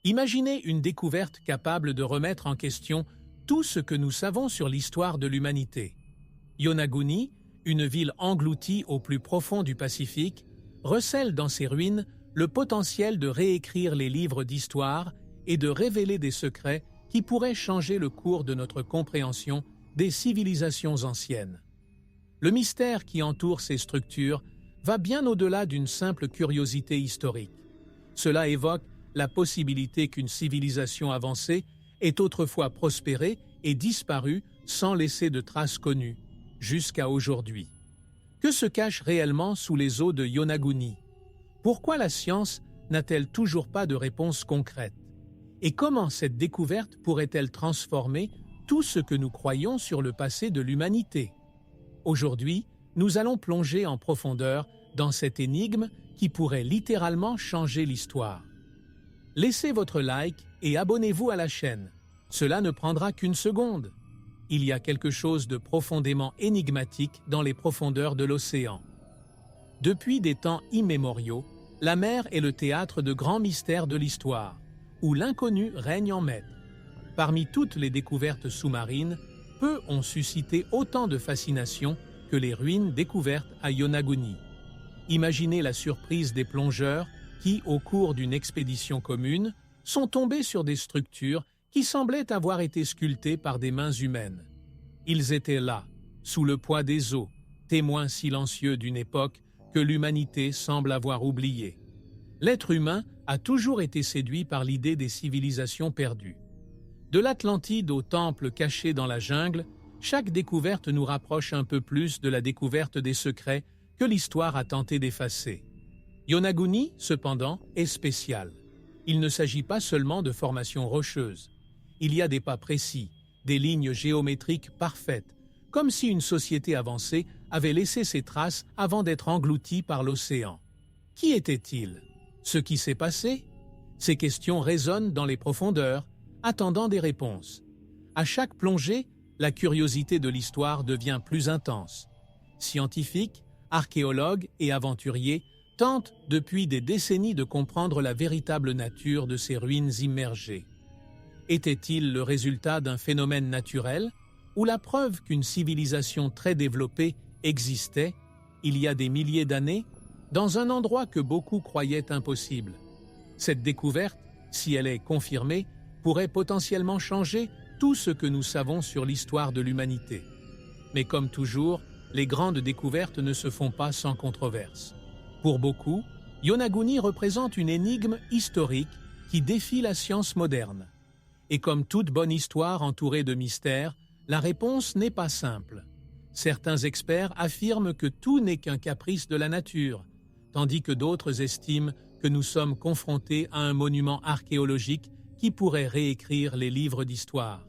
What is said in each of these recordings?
Imaginez une découverte capable de remettre en question tout ce que nous savons sur l'histoire de l'humanité. Yonaguni, une ville engloutie au plus profond du Pacifique, recèle dans ses ruines le potentiel de réécrire les livres d'histoire et de révéler des secrets qui pourraient changer le cours de notre compréhension des civilisations anciennes. Le mystère qui entoure ces structures va bien au-delà d'une simple curiosité historique. Cela évoque la possibilité qu'une civilisation avancée ait autrefois prospéré et disparu sans laisser de traces connues, jusqu'à aujourd'hui. Que se cache réellement sous les eaux de Yonaguni? Pourquoi la science n'a-t-elle toujours pas de réponse concrète? Et comment cette découverte pourrait-elle transformer tout ce que nous croyons sur le passé de l'humanité? Aujourd'hui, nous allons plonger en profondeur dans cette énigme qui pourrait littéralement changer l'histoire. Laissez votre like et abonnez-vous à la chaîne. Cela ne prendra qu'une seconde. Il y a quelque chose de profondément énigmatique dans les profondeurs de l'océan. Depuis des temps immémoriaux, la mer est le théâtre de grands mystères de l'histoire, où l'inconnu règne en maître. Parmi toutes les découvertes sous-marines, peu ont suscité autant de fascination que les ruines découvertes à Yonaguni. Imaginez la surprise des plongeurs qui, au cours d'une expédition commune, sont tombés sur des structures qui semblaient avoir été sculptées par des mains humaines. Ils étaient là, sous le poids des eaux, témoins silencieux d'une époque que l'humanité semble avoir oubliée. L'être humain a toujours été séduit par l'idée des civilisations perdues. De l'Atlantide au temple caché dans la jungle, chaque découverte nous rapproche un peu plus de la découverte des secrets que l'histoire a tenté d'effacer. Yonaguni, cependant, est spécial. Il ne s'agit pas seulement de formations rocheuses. Il y a des pas précis, des lignes géométriques parfaites, comme si une société avancée avait laissé ses traces avant d'être engloutie par l'océan. Qui était-il? Ce qui s'est passé? Ces questions résonnent dans les profondeurs, attendant des réponses. À chaque plongée, la curiosité de l'histoire devient plus intense. Scientifiques, archéologues et aventuriers tentent depuis des décennies de comprendre la véritable nature de ces ruines immergées. Était-il le résultat d'un phénomène naturel ou la preuve qu'une civilisation très développée existait, il y a des milliers d'années, dans un endroit que beaucoup croyaient impossible? Cette découverte, si elle est confirmée, pourrait potentiellement changer tout ce que nous savons sur l'histoire de l'humanité. Mais comme toujours, les grandes découvertes ne se font pas sans controverse. Pour beaucoup, Yonaguni représente une énigme historique qui défie la science moderne. Et comme toute bonne histoire entourée de mystères, la réponse n'est pas simple. Certains experts affirment que tout n'est qu'un caprice de la nature, tandis que d'autres estiment que nous sommes confrontés à un monument archéologique qui pourrait réécrire les livres d'histoire.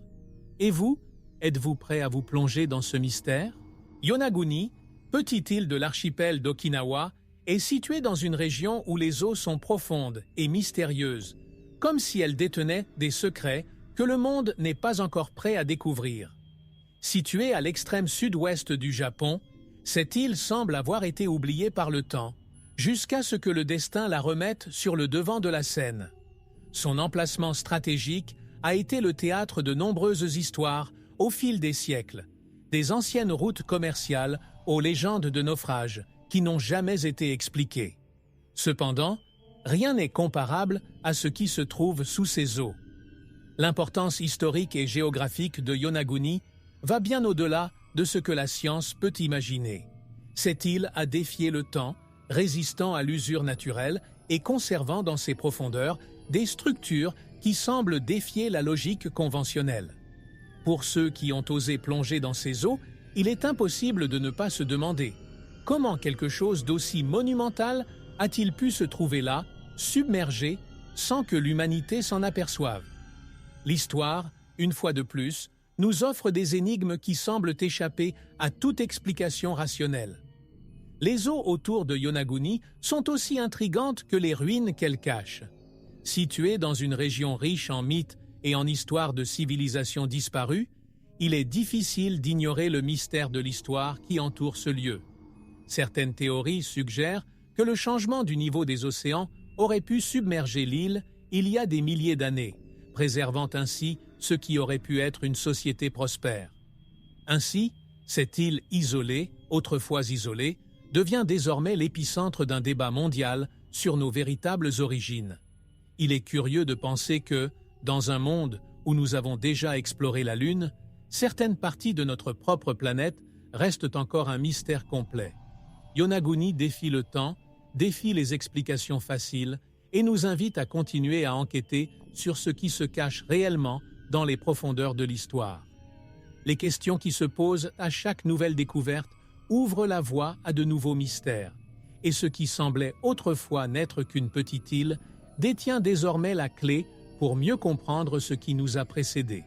Et vous, êtes-vous prêt à vous plonger dans ce mystère? Yonaguni, petite île de l'archipel d'Okinawa, est située dans une région où les eaux sont profondes et mystérieuses, comme si elle détenait des secrets que le monde n'est pas encore prêt à découvrir. Située à l'extrême sud-ouest du Japon, cette île semble avoir été oubliée par le temps, jusqu'à ce que le destin la remette sur le devant de la scène. Son emplacement stratégique a été le théâtre de nombreuses histoires au fil des siècles, des anciennes routes commerciales aux légendes de naufrages qui n'ont jamais été expliquées. Cependant, rien n'est comparable à ce qui se trouve sous ses eaux. L'importance historique et géographique de Yonaguni va bien au-delà de ce que la science peut imaginer. Cette île a défié le temps, résistant à l'usure naturelle et conservant dans ses profondeurs des structures qui semblent défier la logique conventionnelle. Pour ceux qui ont osé plonger dans ces eaux, il est impossible de ne pas se demander comment quelque chose d'aussi monumental a-t-il pu se trouver là, submergé, sans que l'humanité s'en aperçoive? L'histoire, une fois de plus, nous offre des énigmes qui semblent échapper à toute explication rationnelle. Les eaux autour de Yonaguni sont aussi intrigantes que les ruines qu'elles cachent. Située dans une région riche en mythes et en histoires de civilisations disparues, il est difficile d'ignorer le mystère de l'histoire qui entoure ce lieu. Certaines théories suggèrent que le changement du niveau des océans aurait pu submerger l'île il y a des milliers d'années, préservant ainsi ce qui aurait pu être une société prospère. Ainsi, cette île isolée, autrefois isolée, devient désormais l'épicentre d'un débat mondial sur nos véritables origines. Il est curieux de penser que, dans un monde où nous avons déjà exploré la Lune, certaines parties de notre propre planète restent encore un mystère complet. Yonaguni défie le temps, défie les explications faciles et nous invite à continuer à enquêter sur ce qui se cache réellement dans les profondeurs de l'histoire. Les questions qui se posent à chaque nouvelle découverte ouvrent la voie à de nouveaux mystères, et ce qui semblait autrefois n'être qu'une petite île détient désormais la clé pour mieux comprendre ce qui nous a précédés.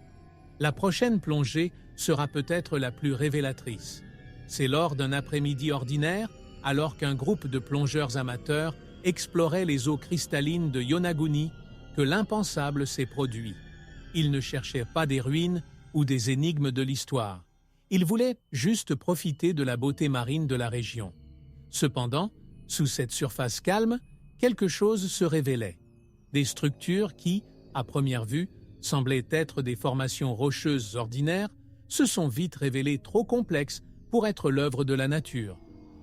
La prochaine plongée sera peut-être la plus révélatrice. C'est lors d'un après-midi ordinaire, alors qu'un groupe de plongeurs amateurs explorait les eaux cristallines de Yonaguni, que l'impensable s'est produit. Ils ne cherchaient pas des ruines ou des énigmes de l'histoire. Ils voulaient juste profiter de la beauté marine de la région. Cependant, sous cette surface calme, quelque chose se révélait. Des structures qui, à première vue, semblaient être des formations rocheuses ordinaires, se sont vite révélées trop complexes pour être l'œuvre de la nature.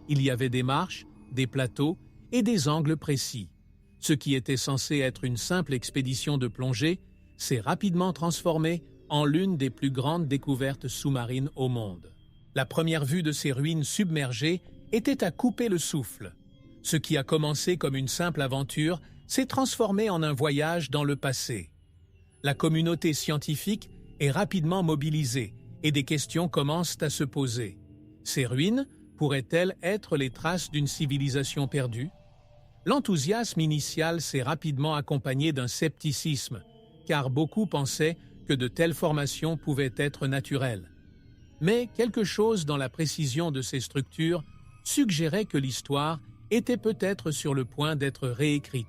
Il y avait des marches, des plateaux et des angles précis. Ce qui était censé être une simple expédition de plongée s'est rapidement transformé en l'une des plus grandes découvertes sous-marines au monde. La première vue de ces ruines submergées était à couper le souffle. Ce qui a commencé comme une simple aventure s'est transformé en un voyage dans le passé. La communauté scientifique est rapidement mobilisée et des questions commencent à se poser. Ces ruines pourraient-elles être les traces d'une civilisation perdue? L'enthousiasme initial s'est rapidement accompagné d'un scepticisme, car beaucoup pensaient que de telles formations pouvaient être naturelles. Mais quelque chose dans la précision de ces structures suggérait que l'histoire était peut-être sur le point d'être réécrite.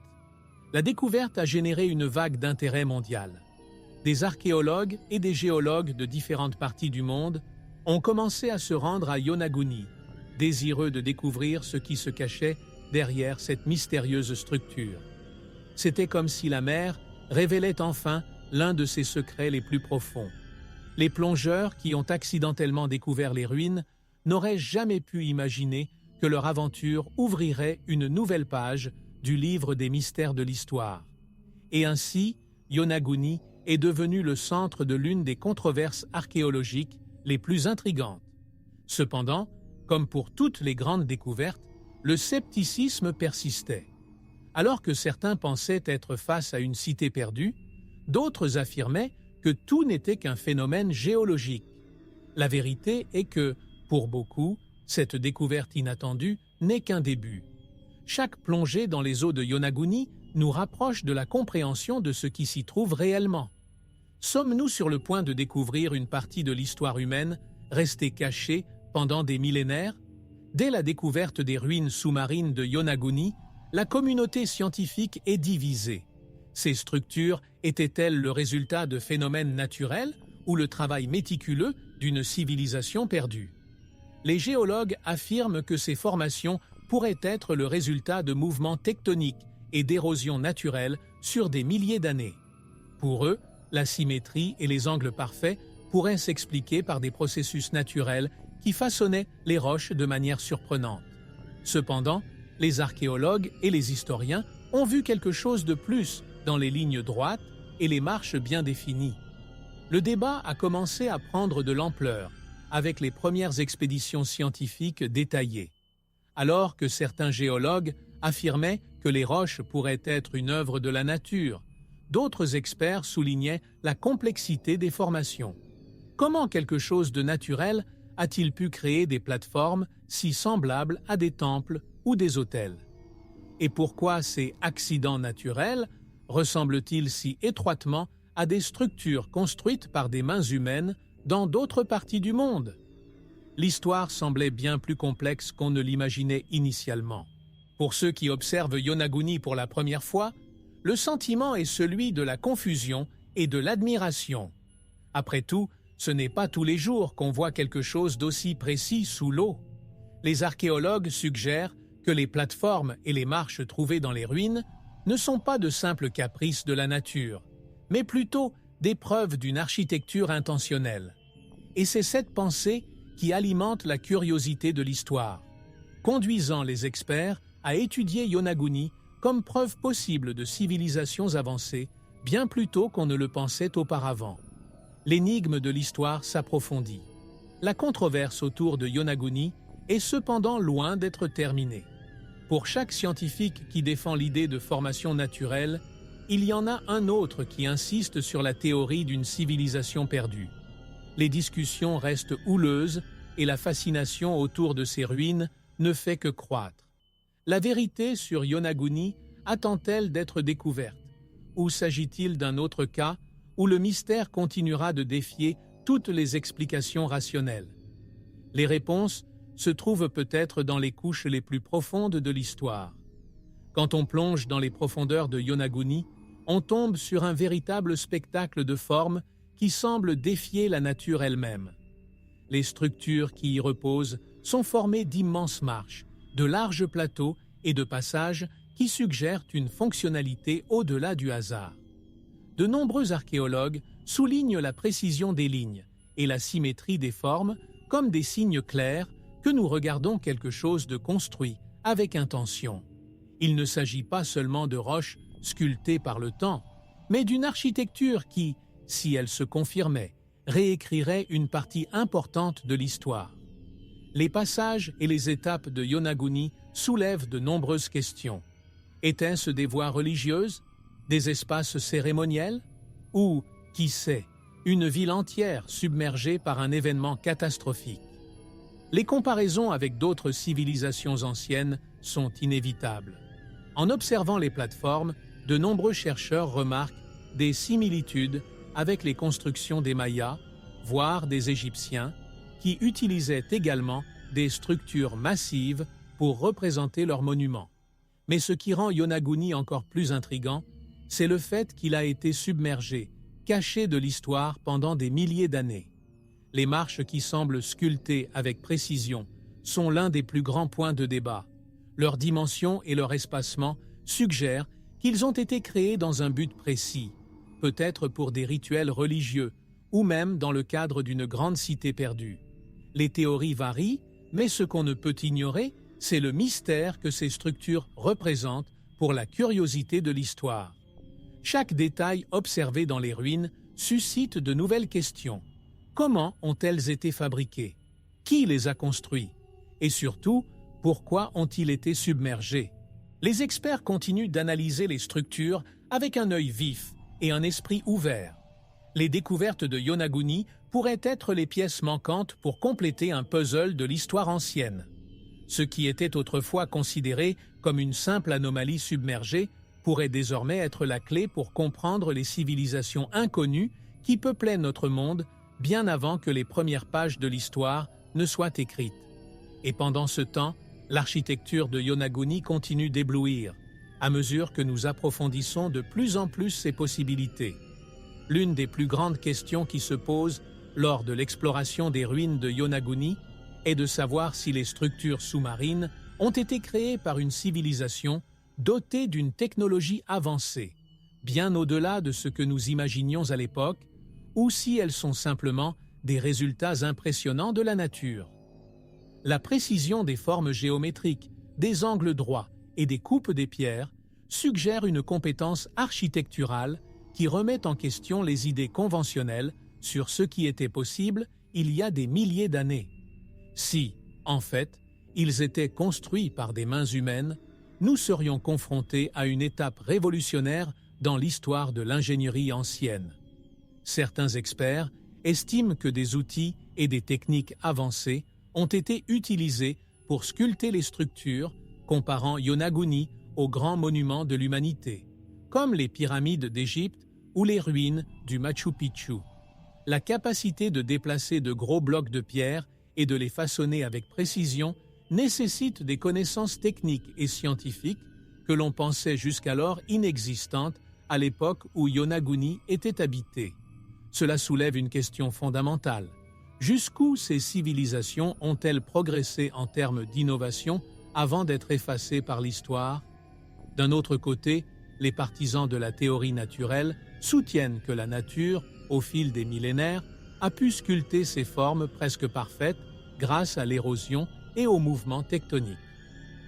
La découverte a généré une vague d'intérêt mondial. Des archéologues et des géologues de différentes parties du monde ont commencé à se rendre à Yonaguni, désireux de découvrir ce qui se cachait derrière cette mystérieuse structure. C'était comme si la mer révélait enfin l'un de ses secrets les plus profonds. Les plongeurs qui ont accidentellement découvert les ruines n'auraient jamais pu imaginer que leur aventure ouvrirait une nouvelle page du livre des mystères de l'histoire. Et ainsi, Yonaguni est devenu le centre de l'une des controverses archéologiques les plus intrigantes. Cependant, comme pour toutes les grandes découvertes, le scepticisme persistait. Alors que certains pensaient être face à une cité perdue, d'autres affirmaient que tout n'était qu'un phénomène géologique. La vérité est que, pour beaucoup, cette découverte inattendue n'est qu'un début. Chaque plongée dans les eaux de Yonaguni nous rapproche de la compréhension de ce qui s'y trouve réellement. Sommes-nous sur le point de découvrir une partie de l'histoire humaine restée cachée pendant des millénaires? Dès la découverte des ruines sous-marines de Yonaguni, la communauté scientifique est divisée. Ces structures étaient-elles le résultat de phénomènes naturels ou le travail méticuleux d'une civilisation perdue? Les géologues affirment que ces formations pourraient être le résultat de mouvements tectoniques et d'érosion naturelle sur des milliers d'années. Pour eux, la symétrie et les angles parfaits pourraient s'expliquer par des processus naturels qui façonnaient les roches de manière surprenante. Cependant, les archéologues et les historiens ont vu quelque chose de plus dans les lignes droites et les marches bien définies. Le débat a commencé à prendre de l'ampleur avec les premières expéditions scientifiques détaillées. Alors que certains géologues affirmaient que les roches pourraient être une œuvre de la nature, d'autres experts soulignaient la complexité des formations. Comment quelque chose de naturel a-t-il pu créer des plateformes si semblables à des temples ou des autels? Et pourquoi ces accidents naturels ressemblent-ils si étroitement à des structures construites par des mains humaines dans d'autres parties du monde? L'histoire semblait bien plus complexe qu'on ne l'imaginait initialement. Pour ceux qui observent Yonaguni pour la première fois, le sentiment est celui de la confusion et de l'admiration. Après tout, ce n'est pas tous les jours qu'on voit quelque chose d'aussi précis sous l'eau. Les archéologues suggèrent que les plateformes et les marches trouvées dans les ruines ne sont pas de simples caprices de la nature, mais plutôt des preuves d'une architecture intentionnelle. Et c'est cette pensée qui alimente la curiosité de l'histoire, conduisant les experts à étudier Yonaguni comme preuve possible de civilisations avancées bien plus tôt qu'on ne le pensait auparavant. L'énigme de l'histoire s'approfondit. La controverse autour de Yonaguni est cependant loin d'être terminée. Pour chaque scientifique qui défend l'idée de formation naturelle, il y en a un autre qui insiste sur la théorie d'une civilisation perdue. Les discussions restent houleuses et la fascination autour de ces ruines ne fait que croître. La vérité sur Yonaguni attend-elle d'être découverte? Ou s'agit-il d'un autre cas où le mystère continuera de défier toutes les explications rationnelles? Les réponses se trouvent peut-être dans les couches les plus profondes de l'histoire. Quand on plonge dans les profondeurs de Yonaguni, on tombe sur un véritable spectacle de formes qui semble défier la nature elle-même. Les structures qui y reposent sont formées d'immenses marches, de larges plateaux et de passages qui suggèrent une fonctionnalité au-delà du hasard. De nombreux archéologues soulignent la précision des lignes et la symétrie des formes comme des signes clairs que nous regardons quelque chose de construit avec intention. Il ne s'agit pas seulement de roches sculptées par le temps, mais d'une architecture qui, si elle se confirmait, réécrirait une partie importante de l'histoire. Les passages et les étapes de Yonaguni soulèvent de nombreuses questions. Était-ce des voies religieuses, des espaces cérémoniels, ou, qui sait, une ville entière submergée par un événement catastrophique? Les comparaisons avec d'autres civilisations anciennes sont inévitables. En observant les plateformes, de nombreux chercheurs remarquent des similitudes avec les constructions des Mayas, voire des Égyptiens, qui utilisaient également des structures massives pour représenter leurs monuments. Mais ce qui rend Yonaguni encore plus intrigant, c'est le fait qu'il a été submergé, caché de l'histoire pendant des milliers d'années. Les marches qui semblent sculptées avec précision sont l'un des plus grands points de débat. Leur dimension et leur espacement suggèrent qu'ils ont été créés dans un but précis, peut-être pour des rituels religieux ou même dans le cadre d'une grande cité perdue. Les théories varient, mais ce qu'on ne peut ignorer, c'est le mystère que ces structures représentent pour la curiosité de l'histoire. Chaque détail observé dans les ruines suscite de nouvelles questions. Comment ont-elles été fabriquées? Qui les a construites? Et surtout, pourquoi ont-ils été submergés? Les experts continuent d'analyser les structures avec un œil vif et un esprit ouvert. Les découvertes de Yonaguni pourraient être les pièces manquantes pour compléter un puzzle de l'histoire ancienne. Ce qui était autrefois considéré comme une simple anomalie submergée pourrait désormais être la clé pour comprendre les civilisations inconnues qui peuplaient notre monde bien avant que les premières pages de l'histoire ne soient écrites. Et pendant ce temps, l'architecture de Yonaguni continue d'éblouir, à mesure que nous approfondissons de plus en plus ses possibilités. L'une des plus grandes questions qui se posent lors de l'exploration des ruines de Yonaguni est de savoir si les structures sous-marines ont été créées par une civilisation dotée d'une technologie avancée, bien au-delà de ce que nous imaginions à l'époque, ou si elles sont simplement des résultats impressionnants de la nature. La précision des formes géométriques, des angles droits et des coupes des pierres suggère une compétence architecturale qui remet en question les idées conventionnelles sur ce qui était possible il y a des milliers d'années. Si, en fait, ils étaient construits par des mains humaines, nous serions confrontés à une étape révolutionnaire dans l'histoire de l'ingénierie ancienne. Certains experts estiment que des outils et des techniques avancées ont été utilisés pour sculpter les structures, comparant Yonaguni aux grands monuments de l'humanité, comme les pyramides d'Égypte ou les ruines du Machu Picchu. La capacité de déplacer de gros blocs de pierre et de les façonner avec précision nécessite des connaissances techniques et scientifiques que l'on pensait jusqu'alors inexistantes à l'époque où Yonaguni était habité. Cela soulève une question fondamentale. Jusqu'où ces civilisations ont-elles progressé en termes d'innovation avant d'être effacées par l'histoire? D'un autre côté, les partisans de la théorie naturelle soutiennent que la nature, au fil des millénaires, a pu sculpter ses formes presque parfaites grâce à l'érosion et aux mouvements tectoniques.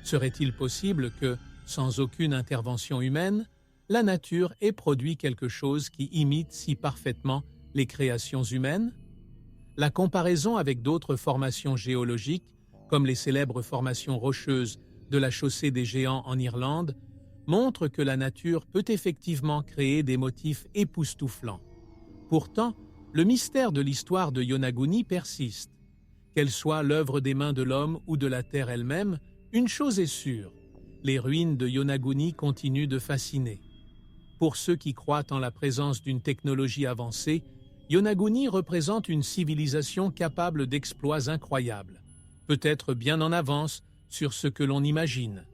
Serait-il possible que, sans aucune intervention humaine, la nature ait produit quelque chose qui imite si parfaitement les créations humaines? La comparaison avec d'autres formations géologiques, comme les célèbres formations rocheuses de la chaussée des Géants en Irlande, montre que la nature peut effectivement créer des motifs époustouflants. Pourtant, le mystère de l'histoire de Yonaguni persiste. Qu'elle soit l'œuvre des mains de l'homme ou de la terre elle-même, une chose est sûre, les ruines de Yonaguni continuent de fasciner. Pour ceux qui croient en la présence d'une technologie avancée, Yonaguni représente une civilisation capable d'exploits incroyables, peut-être bien en avance sur ce que l'on imagine.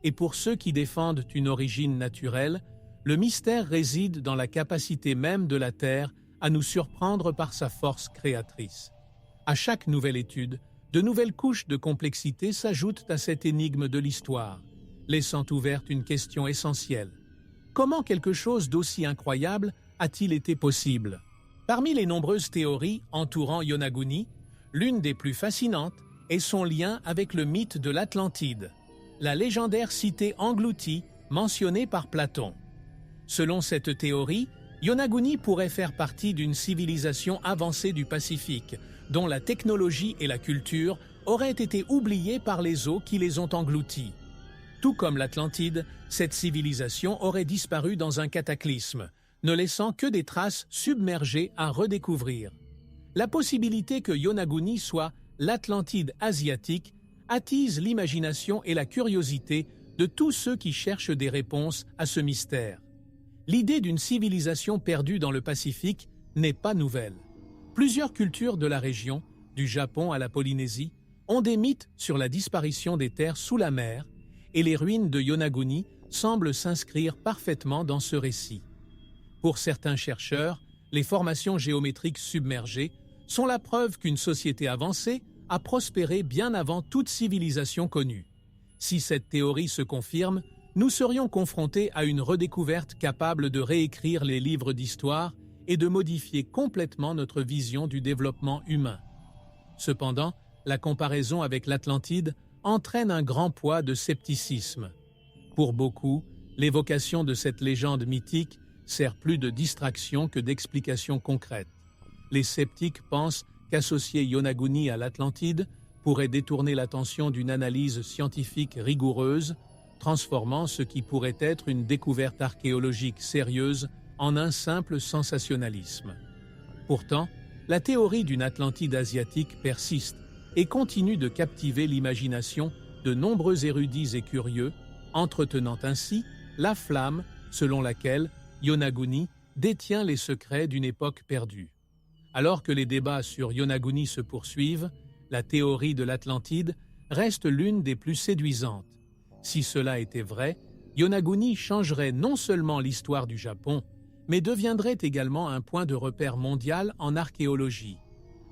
Et pour ceux qui défendent une origine naturelle, le mystère réside dans la capacité même de la Terre à nous surprendre par sa force créatrice. À chaque nouvelle étude, de nouvelles couches de complexité s'ajoutent à cette énigme de l'histoire, laissant ouverte une question essentielle. Comment quelque chose d'aussi incroyable a-t-il été possible? Parmi les nombreuses théories entourant Yonaguni, l'une des plus fascinantes est son lien avec le mythe de l'Atlantide, la légendaire cité engloutie mentionnée par Platon. Selon cette théorie, Yonaguni pourrait faire partie d'une civilisation avancée du Pacifique, dont la technologie et la culture auraient été oubliées par les eaux qui les ont engloutis. Tout comme l'Atlantide, cette civilisation aurait disparu dans un cataclysme, ne laissant que des traces submergées à redécouvrir. La possibilité que Yonaguni soit l'Atlantide asiatique attise l'imagination et la curiosité de tous ceux qui cherchent des réponses à ce mystère. L'idée d'une civilisation perdue dans le Pacifique n'est pas nouvelle. Plusieurs cultures de la région, du Japon à la Polynésie, ont des mythes sur la disparition des terres sous la mer, et les ruines de Yonaguni semblent s'inscrire parfaitement dans ce récit. Pour certains chercheurs, les formations géométriques submergées sont la preuve qu'une société avancée a prospéré bien avant toute civilisation connue. Si cette théorie se confirme, nous serions confrontés à une redécouverte capable de réécrire les livres d'histoire et de modifier complètement notre vision du développement humain. Cependant, la comparaison avec l'Atlantide entraîne un grand poids de scepticisme. Pour beaucoup, l'évocation de cette légende mythique sert plus de distraction que d'explication concrète. Les sceptiques pensent qu'associer Yonaguni à l'Atlantide pourrait détourner l'attention d'une analyse scientifique rigoureuse, transformant ce qui pourrait être une découverte archéologique sérieuse en un simple sensationnalisme. Pourtant, la théorie d'une Atlantide asiatique persiste et continue de captiver l'imagination de nombreux érudits et curieux, entretenant ainsi la flamme selon laquelle Yonaguni détient les secrets d'une époque perdue. Alors que les débats sur Yonaguni se poursuivent, la théorie de l'Atlantide reste l'une des plus séduisantes. Si cela était vrai, Yonaguni changerait non seulement l'histoire du Japon, mais deviendrait également un point de repère mondial en archéologie.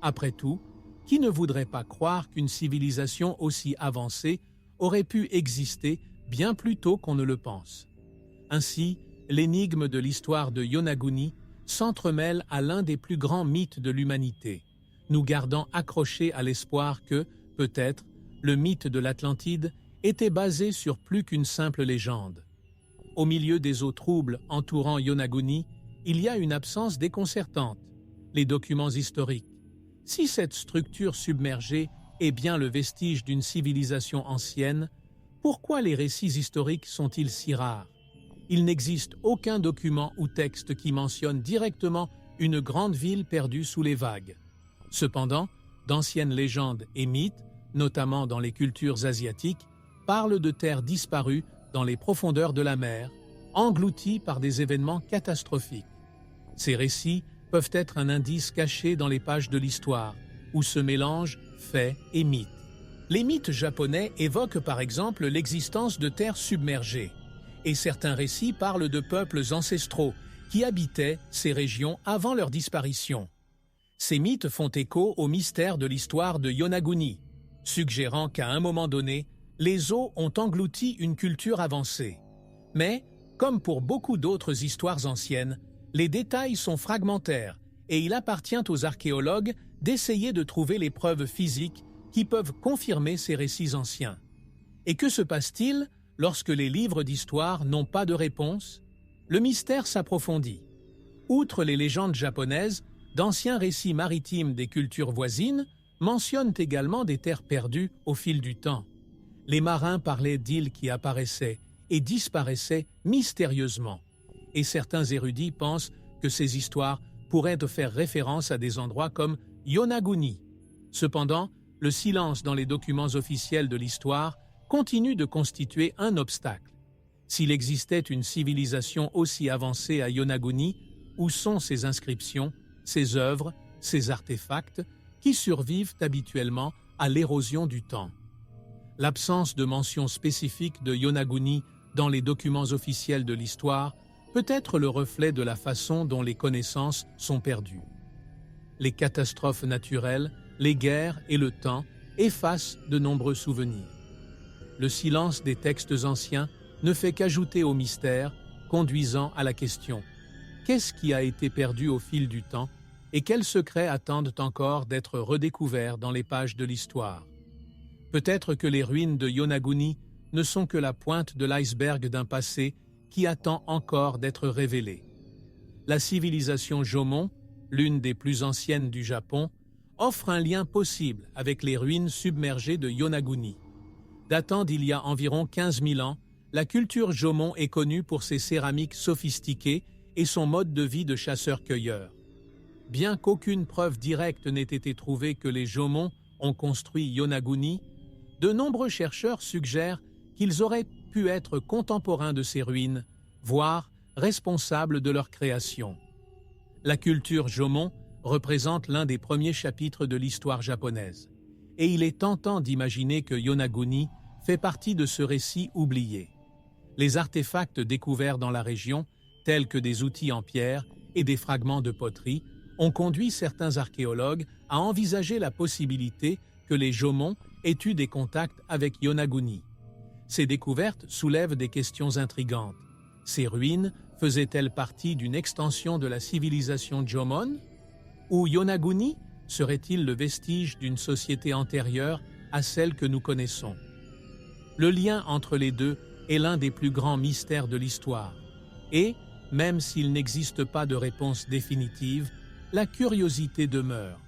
Après tout, qui ne voudrait pas croire qu'une civilisation aussi avancée aurait pu exister bien plus tôt qu'on ne le pense? Ainsi, l'énigme de l'histoire de Yonaguni s'entremêle à l'un des plus grands mythes de l'humanité, nous gardant accrochés à l'espoir que, peut-être, le mythe de l'Atlantide était basé sur plus qu'une simple légende. Au milieu des eaux troubles entourant Yonaguni, il y a une absence déconcertante, les documents historiques. Si cette structure submergée est bien le vestige d'une civilisation ancienne, pourquoi les récits historiques sont-ils si rares? Il n'existe aucun document ou texte qui mentionne directement une grande ville perdue sous les vagues. Cependant, d'anciennes légendes et mythes, notamment dans les cultures asiatiques, parlent de terres disparues dans les profondeurs de la mer, englouties par des événements catastrophiques. Ces récits peuvent être un indice caché dans les pages de l'histoire, où se mélangent faits et mythes. Les mythes japonais évoquent par exemple l'existence de terres submergées, et certains récits parlent de peuples ancestraux qui habitaient ces régions avant leur disparition. Ces mythes font écho au mystère de l'histoire de Yonaguni, suggérant qu'à un moment donné, les eaux ont englouti une culture avancée. Mais Comme pour beaucoup d'autres histoires anciennes, les détails sont fragmentaires et il appartient aux archéologues d'essayer de trouver les preuves physiques qui peuvent confirmer ces récits anciens. Et que se passe-t-il lorsque les livres d'histoire n'ont pas de réponse? Le mystère s'approfondit. Outre les légendes japonaises, d'anciens récits maritimes des cultures voisines mentionnent également des terres perdues au fil du temps. Les marins parlaient d'îles qui apparaissaient et disparaissaient mystérieusement. Et certains érudits pensent que ces histoires pourraient faire référence à des endroits comme Yonaguni. Cependant, le silence dans les documents officiels de l'histoire continue de constituer un obstacle. S'il existait une civilisation aussi avancée à Yonaguni, où sont ses inscriptions, ses œuvres, ses artefacts, qui survivent habituellement à l'érosion du temps? L'absence de mention spécifique de Yonaguni dans les documents officiels de l'histoire peut être le reflet de la façon dont les connaissances sont perdues. Les catastrophes naturelles, les guerres et le temps effacent de nombreux souvenirs. Le silence des textes anciens ne fait qu'ajouter au mystère, conduisant à la question: qu'est-ce qui a été perdu au fil du temps et quels secrets attendent encore d'être redécouverts dans les pages de l'histoire? Peut-être que les ruines de Yonaguni ne sont que la pointe de l'iceberg d'un passé qui attend encore d'être révélé. La civilisation Jomon, l'une des plus anciennes du Japon, offre un lien possible avec les ruines submergées de Yonaguni. Datant d'il y a environ 15 000 ans, la culture Jomon est connue pour ses céramiques sophistiquées et son mode de vie de chasseur-cueilleur. Bien qu'aucune preuve directe n'ait été trouvée que les Jomon ont construit Yonaguni, de nombreux chercheurs suggèrent qu'ils auraient pu être contemporains de ces ruines, voire responsables de leur création. La culture Jomon représente l'un des premiers chapitres de l'histoire japonaise, et il est tentant d'imaginer que Yonaguni fait partie de ce récit oublié. Les artefacts découverts dans la région, tels que des outils en pierre et des fragments de poterie, ont conduit certains archéologues à envisager la possibilité que les Jomon aient eu des contacts avec Yonaguni. Ces découvertes soulèvent des questions intrigantes. Ces ruines faisaient-elles partie d'une extension de la civilisation Jomon? Ou Yonaguni serait-il le vestige d'une société antérieure à celle que nous connaissons? Le lien entre les deux est l'un des plus grands mystères de l'histoire. Et, même s'il n'existe pas de réponse définitive, la curiosité demeure.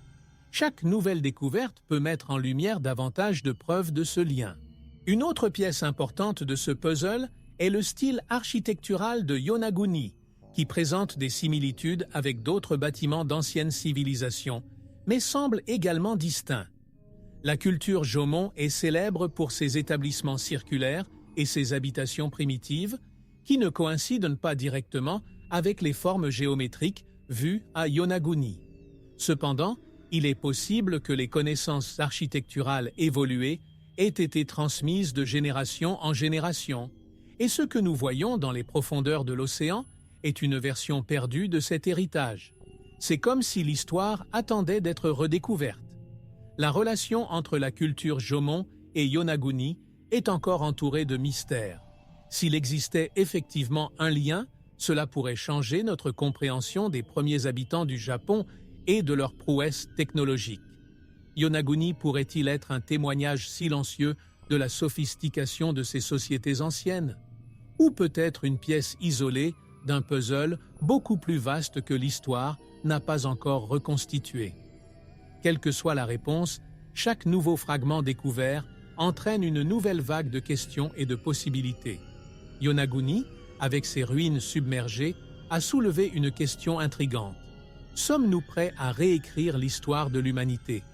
Chaque nouvelle découverte peut mettre en lumière davantage de preuves de ce lien. Une autre pièce importante de ce puzzle est le style architectural de Yonaguni, qui présente des similitudes avec d'autres bâtiments d'anciennes civilisations, mais semble également distinct. La culture Jomon est célèbre pour ses établissements circulaires et ses habitations primitives, qui ne coïncident pas directement avec les formes géométriques vues à Yonaguni. Cependant, il est possible que les connaissances architecturales évoluées aient été transmises de génération en génération, et ce que nous voyons dans les profondeurs de l'océan est une version perdue de cet héritage. C'est comme si l'histoire attendait d'être redécouverte. La relation entre la culture Jomon et Yonaguni est encore entourée de mystères. S'il existait effectivement un lien, cela pourrait changer notre compréhension des premiers habitants du Japon et de leurs prouesses technologiques. Yonaguni pourrait-il être un témoignage silencieux de la sophistication de ces sociétés anciennes? Ou peut-être une pièce isolée d'un puzzle beaucoup plus vaste que l'histoire n'a pas encore reconstitué? Quelle que soit la réponse, chaque nouveau fragment découvert entraîne une nouvelle vague de questions et de possibilités. Yonaguni, avec ses ruines submergées, a soulevé une question intrigante. Sommes-nous prêts à réécrire l'histoire de l'humanité?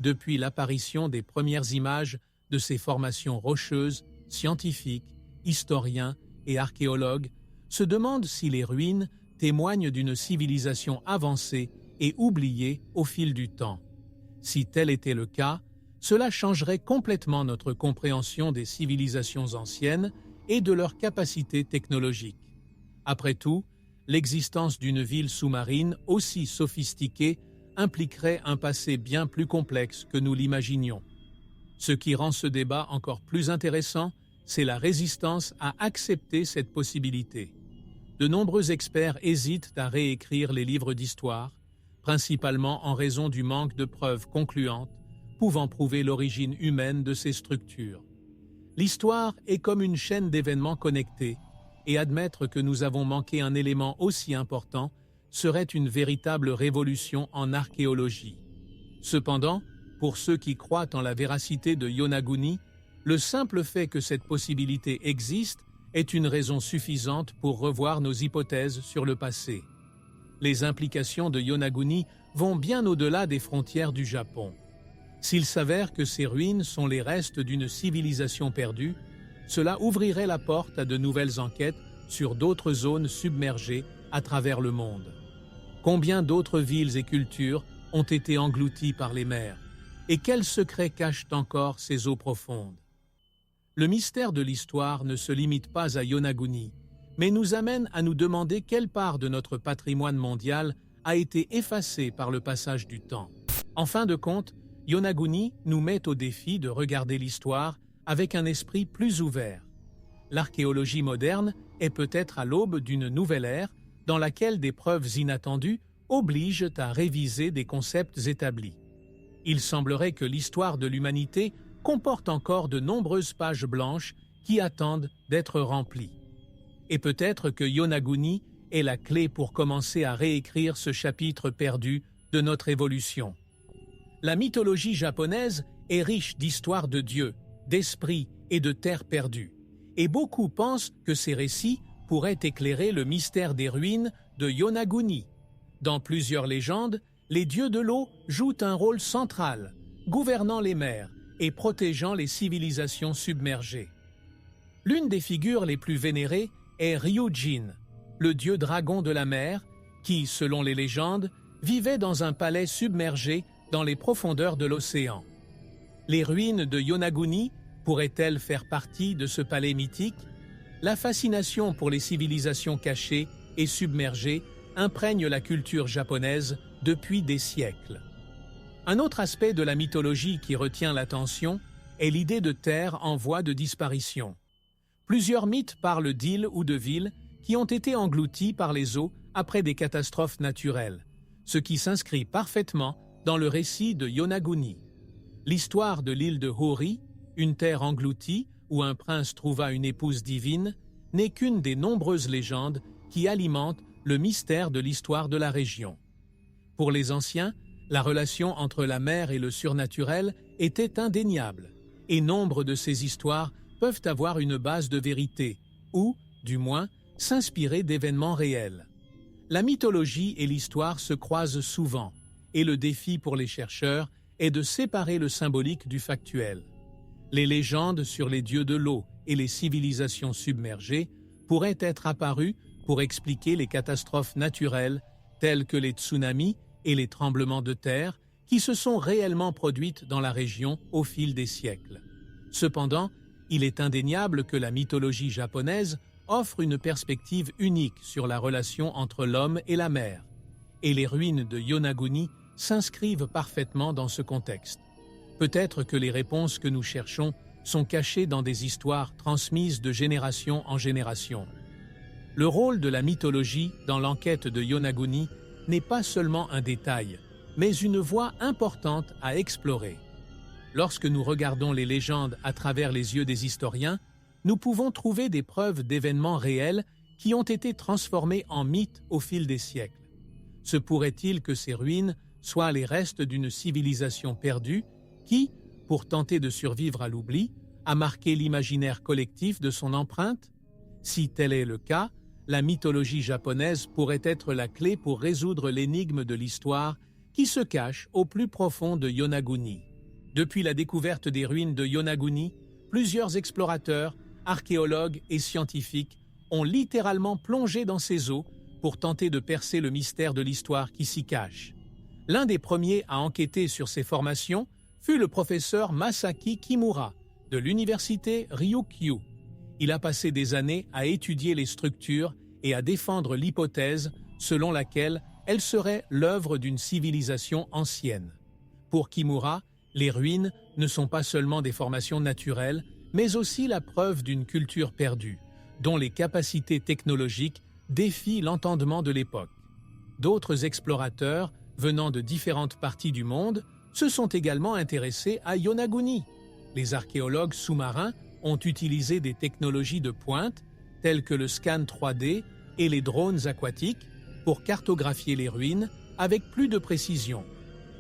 Depuis l'apparition des premières images de ces formations rocheuses, scientifiques, historiens et archéologues se demandent si les ruines témoignent d'une civilisation avancée et oubliée au fil du temps. Si tel était le cas, cela changerait complètement notre compréhension des civilisations anciennes et de leurs capacités technologiques. Après tout, l'existence d'une ville sous-marine aussi sophistiquée impliquerait un passé bien plus complexe que nous l'imaginions. Ce qui rend ce débat encore plus intéressant, c'est la résistance à accepter cette possibilité. De nombreux experts hésitent à réécrire les livres d'histoire, principalement en raison du manque de preuves concluantes pouvant prouver l'origine humaine de ces structures. L'histoire est comme une chaîne d'événements connectés, et admettre que nous avons manqué un élément aussi important serait une véritable révolution en archéologie. Cependant, pour ceux qui croient en la véracité de Yonaguni, le simple fait que cette possibilité existe est une raison suffisante pour revoir nos hypothèses sur le passé. Les implications de Yonaguni vont bien au-delà des frontières du Japon. S'il s'avère que ces ruines sont les restes d'une civilisation perdue, cela ouvrirait la porte à de nouvelles enquêtes sur d'autres zones submergées à travers le monde. Combien d'autres villes et cultures ont été englouties par les mers? Et quels secrets cachent encore ces eaux profondes? Le mystère de l'histoire ne se limite pas à Yonaguni, mais nous amène à nous demander quelle part de notre patrimoine mondial a été effacée par le passage du temps. En fin de compte, Yonaguni nous met au défi de regarder l'histoire avec un esprit plus ouvert. L'archéologie moderne est peut-être à l'aube d'une nouvelle ère dans laquelle des preuves inattendues obligent à réviser des concepts établis. Il semblerait que l'histoire de l'humanité comporte encore de nombreuses pages blanches qui attendent d'être remplies. Et peut-être que Yonaguni est la clé pour commencer à réécrire ce chapitre perdu de notre évolution. La mythologie japonaise est riche d'histoires de dieux, d'esprits et de terres perdues, et beaucoup pensent que ces récits pourraient éclairer le mystère des ruines de Yonaguni. Dans plusieurs légendes, les dieux de l'eau jouent un rôle central, gouvernant les mers et protégeant les civilisations submergées. L'une des figures les plus vénérées est Ryujin, le dieu dragon de la mer, qui, selon les légendes, vivait dans un palais submergé dans les profondeurs de l'océan. Les ruines de Yonaguni pourraient-elles faire partie de ce palais mythique? La fascination pour les civilisations cachées et submergées imprègne la culture japonaise depuis des siècles. Un autre aspect de la mythologie qui retient l'attention est l'idée de terres en voie de disparition. Plusieurs mythes parlent d'îles ou de villes qui ont été englouties par les eaux après des catastrophes naturelles, ce qui s'inscrit parfaitement dans le récit de Yonaguni. L'histoire de l'île de Hori, une terre engloutie où un prince trouva une épouse divine, n'est qu'une des nombreuses légendes qui alimentent le mystère de l'histoire de la région. Pour les anciens, la relation entre la mer et le surnaturel était indéniable, et nombre de ces histoires peuvent avoir une base de vérité, ou, du moins, s'inspirer d'événements réels. La mythologie et l'histoire se croisent souvent, et le défi pour les chercheurs est de séparer le symbolique du factuel. Les légendes sur les dieux de l'eau et les civilisations submergées pourraient être apparues pour expliquer les catastrophes naturelles telles que les tsunamis et les tremblements de terre qui se sont réellement produites dans la région au fil des siècles. Cependant, il est indéniable que la mythologie japonaise offre une perspective unique sur la relation entre l'homme et la mer, et les ruines de Yonaguni s'inscrivent parfaitement dans ce contexte. Peut-être que les réponses que nous cherchons sont cachées dans des histoires transmises de génération en génération. Le rôle de la mythologie dans l'enquête de Yonaguni n'est pas seulement un détail, mais une voie importante à explorer. Lorsque nous regardons les légendes à travers les yeux des historiens, nous pouvons trouver des preuves d'événements réels qui ont été transformés en mythes au fil des siècles. Se pourrait-il que ces ruines soient les restes d'une civilisation perdue qui, pour tenter de survivre à l'oubli, a marqué l'imaginaire collectif de son empreinte? Si tel est le cas, la mythologie japonaise pourrait être la clé pour résoudre l'énigme de l'histoire qui se cache au plus profond de Yonaguni. Depuis la découverte des ruines de Yonaguni, plusieurs explorateurs, archéologues et scientifiques ont littéralement plongé dans ces eaux pour tenter de percer le mystère de l'histoire qui s'y cache. L'un des premiers à enquêter sur ces formations fut le professeur Masaki Kimura de l'université Ryukyu. Il a passé des années à étudier les structures et à défendre l'hypothèse selon laquelle elles seraient l'œuvre d'une civilisation ancienne. Pour Kimura, les ruines ne sont pas seulement des formations naturelles, mais aussi la preuve d'une culture perdue, dont les capacités technologiques défient l'entendement de l'époque. D'autres explorateurs, venant de différentes parties du monde, se sont également intéressés à Yonaguni. Les archéologues sous-marins ont utilisé des technologies de pointe, telles que le scan 3D et les drones aquatiques, pour cartographier les ruines avec plus de précision.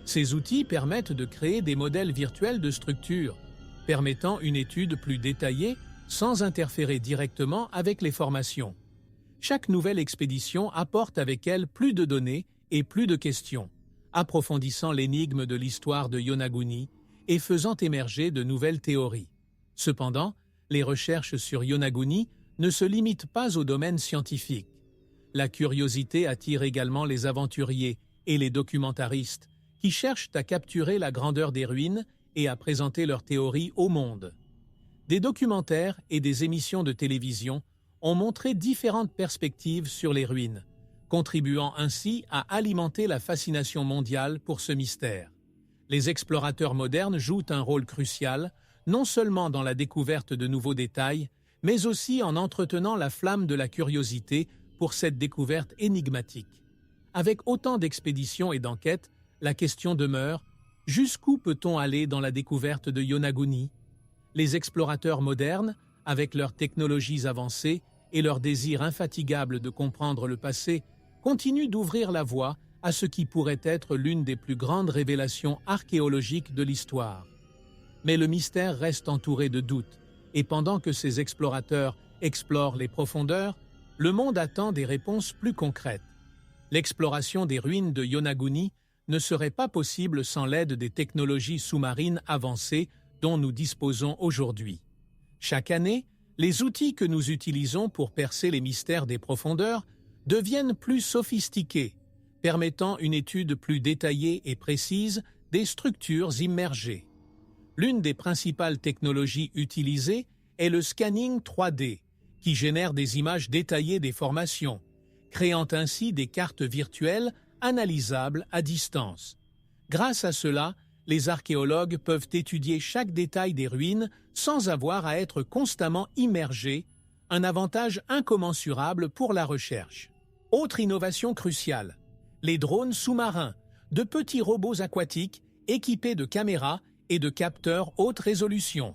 Ces outils permettent de créer des modèles virtuels de structures, permettant une étude plus détaillée sans interférer directement avec les formations. Chaque nouvelle expédition apporte avec elle plus de données et plus de questions, approfondissant l'énigme de l'histoire de Yonaguni et faisant émerger de nouvelles théories. Cependant, les recherches sur Yonaguni ne se limitent pas au domaine scientifique. La curiosité attire également les aventuriers et les documentaristes qui cherchent à capturer la grandeur des ruines et à présenter leurs théories au monde. Des documentaires et des émissions de télévision ont montré différentes perspectives sur les ruines, contribuant ainsi à alimenter la fascination mondiale pour ce mystère. Les explorateurs modernes jouent un rôle crucial, non seulement dans la découverte de nouveaux détails, mais aussi en entretenant la flamme de la curiosité pour cette découverte énigmatique. Avec autant d'expéditions et d'enquêtes, la question demeure: jusqu'où peut-on aller dans la découverte de Yonaguni? Les explorateurs modernes, avec leurs technologies avancées et leur désir infatigable de comprendre le passé, continuent d'ouvrir la voie à ce qui pourrait être l'une des plus grandes révélations archéologiques de l'histoire. Mais le mystère reste entouré de doutes, et pendant que ces explorateurs explorent les profondeurs, le monde attend des réponses plus concrètes. L'exploration des ruines de Yonaguni ne serait pas possible sans l'aide des technologies sous-marines avancées dont nous disposons aujourd'hui. Chaque année, les outils que nous utilisons pour percer les mystères des profondeurs deviennent plus sophistiqués, permettant une étude plus détaillée et précise des structures immergées. L'une des principales technologies utilisées est le scanning 3D, qui génère des images détaillées des formations, créant ainsi des cartes virtuelles analysables à distance. Grâce à cela, les archéologues peuvent étudier chaque détail des ruines sans avoir à être constamment immergés, un avantage incommensurable pour la recherche. Autre innovation cruciale, les drones sous-marins, de petits robots aquatiques équipés de caméras et de capteurs haute résolution.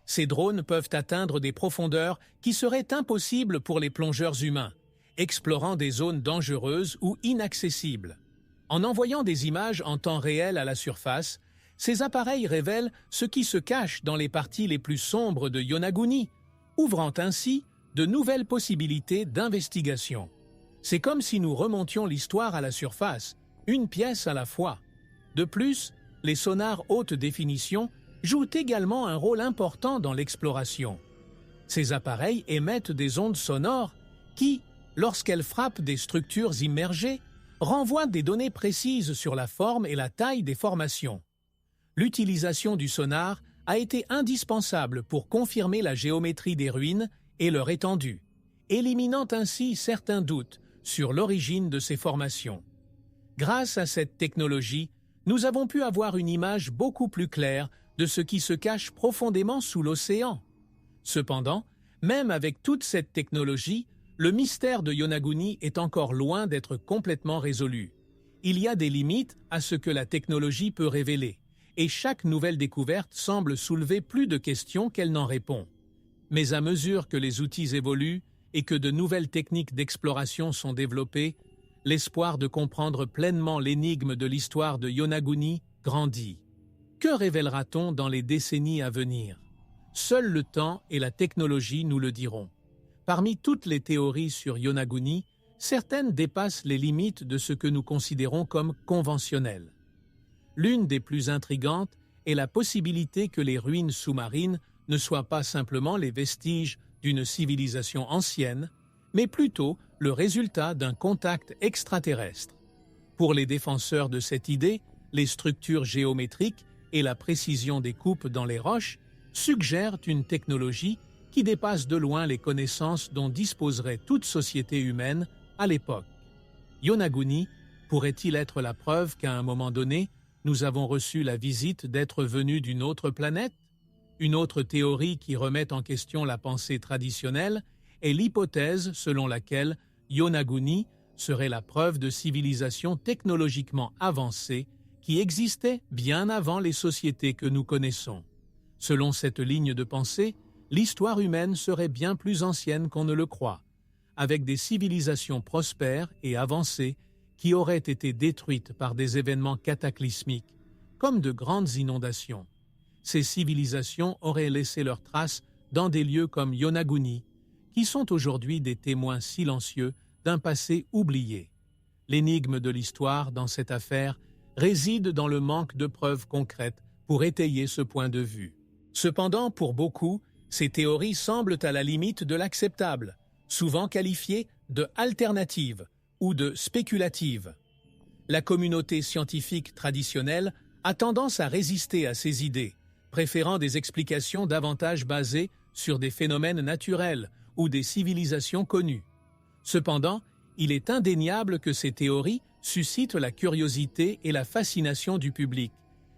Ces drones peuvent atteindre des profondeurs qui seraient impossibles pour les plongeurs humains, explorant des zones dangereuses ou inaccessibles. En envoyant des images en temps réel à la surface, ces appareils révèlent ce qui se cache dans les parties les plus sombres de Yonaguni, ouvrant ainsi de nouvelles possibilités d'investigation. C'est comme si nous remontions l'histoire à la surface, une pièce à la fois. De plus, les sonars haute définition jouent également un rôle important dans l'exploration. Ces appareils émettent des ondes sonores qui, lorsqu'elles frappent des structures immergées, renvoient des données précises sur la forme et la taille des formations. L'utilisation du sonar a été indispensable pour confirmer la géométrie des ruines et leur étendue, éliminant ainsi certains doutes sur l'origine de ces formations. Grâce à cette technologie, nous avons pu avoir une image beaucoup plus claire de ce qui se cache profondément sous l'océan. Cependant, même avec toute cette technologie, le mystère de Yonaguni est encore loin d'être complètement résolu. Il y a des limites à ce que la technologie peut révéler, et chaque nouvelle découverte semble soulever plus de questions qu'elle n'en répond. Mais à mesure que les outils évoluent et que de nouvelles techniques d'exploration sont développées, l'espoir de comprendre pleinement l'énigme de l'histoire de Yonaguni grandit. Que révélera-t-on dans les décennies à venir? Seul le temps et la technologie nous le diront. Parmi toutes les théories sur Yonaguni, certaines dépassent les limites de ce que nous considérons comme conventionnel. L'une des plus intrigantes est la possibilité que les ruines sous-marines ne soient pas simplement les vestiges d'une civilisation ancienne, mais plutôt le résultat d'un contact extraterrestre. Pour les défenseurs de cette idée, les structures géométriques et la précision des coupes dans les roches suggèrent une technologie qui dépasse de loin les connaissances dont disposerait toute société humaine à l'époque. Yonaguni pourrait-il être la preuve qu'à un moment donné, nous avons reçu la visite d'êtres venus d'une autre planète? Une autre théorie qui remet en question la pensée traditionnelle est l'hypothèse selon laquelle Yonaguni serait la preuve de civilisation technologiquement avancée qui existait bien avant les sociétés que nous connaissons. Selon cette ligne de pensée, l'histoire humaine serait bien plus ancienne qu'on ne le croit, avec des civilisations prospères et avancées qui auraient été détruites par des événements cataclysmiques, comme de grandes inondations. Ces civilisations auraient laissé leurs traces dans des lieux comme Yonaguni, qui sont aujourd'hui des témoins silencieux d'un passé oublié. L'énigme de l'histoire dans cette affaire réside dans le manque de preuves concrètes pour étayer ce point de vue. Cependant, pour beaucoup, ces théories semblent à la limite de l'acceptable, souvent qualifiées de alternatives ou de spéculatives. La communauté scientifique traditionnelle a tendance à résister à ces idées, préférant des explications davantage basées sur des phénomènes naturels ou des civilisations connues. Cependant, il est indéniable que ces théories suscitent la curiosité et la fascination du public,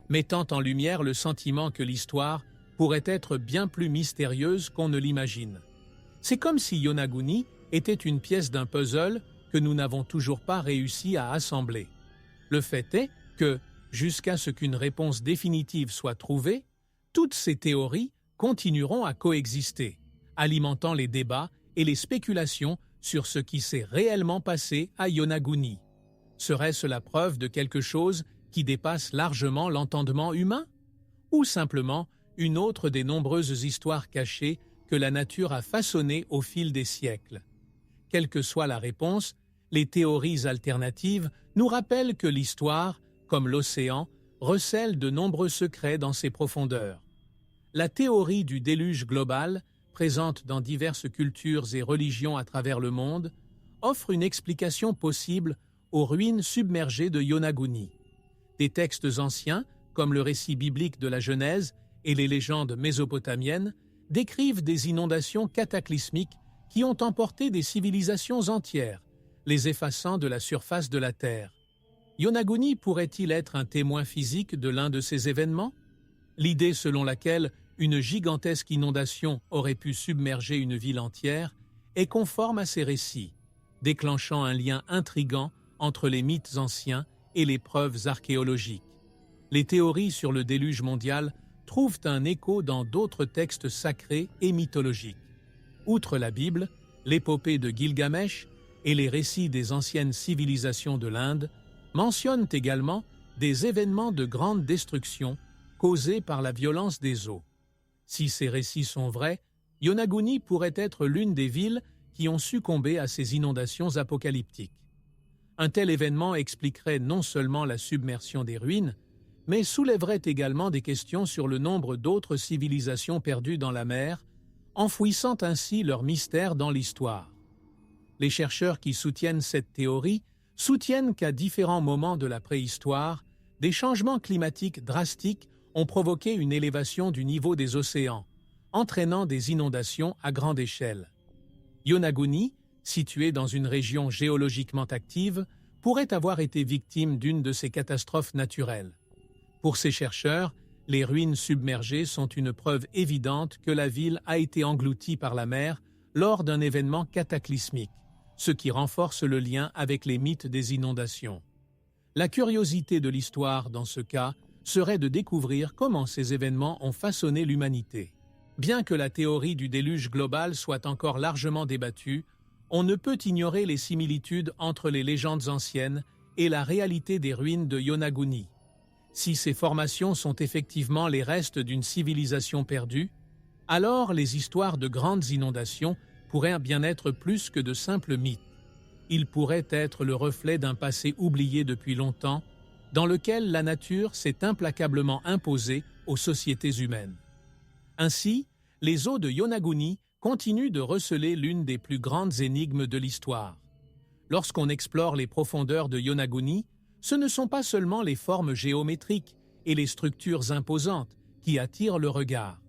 mettant en lumière le sentiment que l'histoire pourrait être bien plus mystérieuse qu'on ne l'imagine. C'est comme si Yonaguni était une pièce d'un puzzle que nous n'avons toujours pas réussi à assembler. Le fait est que, jusqu'à ce qu'une réponse définitive soit trouvée, toutes ces théories continueront à coexister, alimentant les débats et les spéculations sur ce qui s'est réellement passé à Yonaguni. Serait-ce la preuve de quelque chose qui dépasse largement l'entendement humain? Ou simplement une autre des nombreuses histoires cachées que la nature a façonnées au fil des siècles? Quelle que soit la réponse, les théories alternatives nous rappellent que l'histoire, comme l'océan, recèle de nombreux secrets dans ses profondeurs. La théorie du déluge global, présente dans diverses cultures et religions à travers le monde, offre une explication possible aux ruines submergées de Yonaguni. Des textes anciens, comme le récit biblique de la Genèse et les légendes mésopotamiennes, décrivent des inondations cataclysmiques qui ont emporté des civilisations entières, les effaçant de la surface de la Terre. Yonaguni pourrait-il être un témoin physique de l'un de ces événements? L'idée selon laquelle une gigantesque inondation aurait pu submerger une ville entière est conforme à ces récits, déclenchant un lien intrigant entre les mythes anciens et les preuves archéologiques. Les théories sur le déluge mondial trouvent un écho dans d'autres textes sacrés et mythologiques. Outre la Bible, l'épopée de Gilgamesh et les récits des anciennes civilisations de l'Inde mentionnent également des événements de grande destruction causés par la violence des eaux. Si ces récits sont vrais, Yonaguni pourrait être l'une des villes qui ont succombé à ces inondations apocalyptiques. Un tel événement expliquerait non seulement la submersion des ruines, mais soulèverait également des questions sur le nombre d'autres civilisations perdues dans la mer, enfouissant ainsi leur mystère dans l'histoire. Les chercheurs qui soutiennent cette théorie soutiennent qu'à différents moments de la préhistoire, des changements climatiques drastiques ont provoqué une élévation du niveau des océans, entraînant des inondations à grande échelle. Yonaguni, situé dans une région géologiquement active, pourrait avoir été victime d'une de ces catastrophes naturelles. Pour ces chercheurs, les ruines submergées sont une preuve évidente que la ville a été engloutie par la mer lors d'un événement cataclysmique, ce qui renforce le lien avec les mythes des inondations. La curiosité de l'histoire, dans ce cas, serait de découvrir comment ces événements ont façonné l'humanité. Bien que la théorie du déluge global soit encore largement débattue, on ne peut ignorer les similitudes entre les légendes anciennes et la réalité des ruines de Yonaguni. Si ces formations sont effectivement les restes d'une civilisation perdue, alors les histoires de grandes inondations pourraient bien être plus que de simples mythes. Ils pourraient être le reflet d'un passé oublié depuis longtemps, dans lequel la nature s'est implacablement imposée aux sociétés humaines. Ainsi, les eaux de Yonaguni continuent de receler l'une des plus grandes énigmes de l'histoire. Lorsqu'on explore les profondeurs de Yonaguni, ce ne sont pas seulement les formes géométriques et les structures imposantes qui attirent le regard.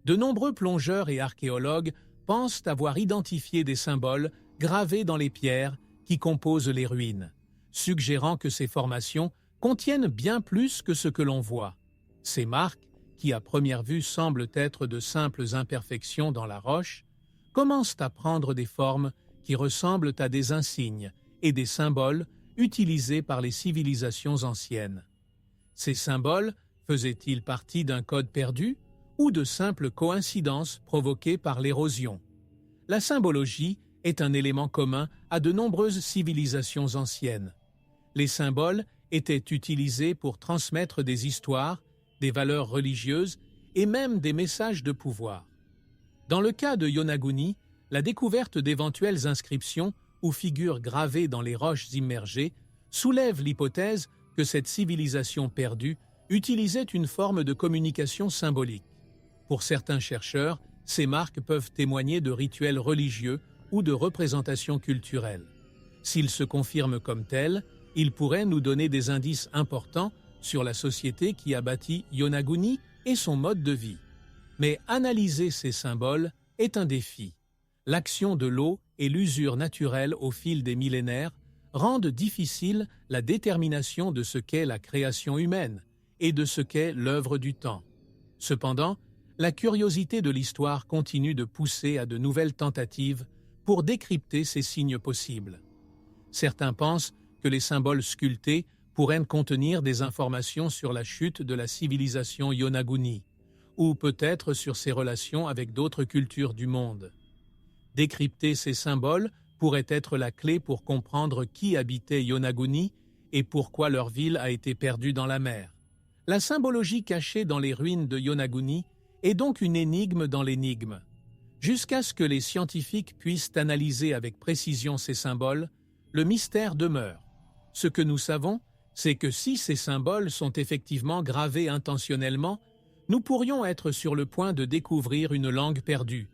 De nombreux plongeurs et archéologues pensent avoir identifié des symboles gravés dans les pierres qui composent les ruines, suggérant que ces formations contiennent bien plus que ce que l'on voit. Ces marques, qui à première vue semblent être de simples imperfections dans la roche, commencent à prendre des formes qui ressemblent à des insignes et des symboles utilisés par les civilisations anciennes. Ces symboles faisaient-ils partie d'un code perdu ou de simples coïncidences provoquées par l'érosion? La symbologie est un élément commun à de nombreuses civilisations anciennes. Les symboles étaient utilisés pour transmettre des histoires, des valeurs religieuses et même des messages de pouvoir. Dans le cas de Yonaguni, la découverte d'éventuelles inscriptions ou figures gravées dans les roches immergées soulève l'hypothèse que cette civilisation perdue utilisait une forme de communication symbolique. Pour certains chercheurs, ces marques peuvent témoigner de rituels religieux ou de représentations culturelles. S'ils se confirment comme tels, ils pourraient nous donner des indices importants sur la société qui a bâti Yonaguni et son mode de vie. Mais analyser ces symboles est un défi. L'action de l'eau et l'usure naturelle au fil des millénaires rendent difficile la détermination de ce qu'est la création humaine et de ce qu'est l'œuvre du temps. Cependant, la curiosité de l'histoire continue de pousser à de nouvelles tentatives pour décrypter ces signes possibles. Certains pensent que les symboles sculptés pourraient contenir des informations sur la chute de la civilisation Yonaguni, ou peut-être sur ses relations avec d'autres cultures du monde. Décrypter ces symboles pourrait être la clé pour comprendre qui habitait Yonaguni et pourquoi leur ville a été perdue dans la mer. La symbologie cachée dans les ruines de Yonaguni est donc une énigme dans l'énigme. Jusqu'à ce que les scientifiques puissent analyser avec précision ces symboles, le mystère demeure. Ce que nous savons, c'est que si ces symboles sont effectivement gravés intentionnellement, nous pourrions être sur le point de découvrir une langue perdue,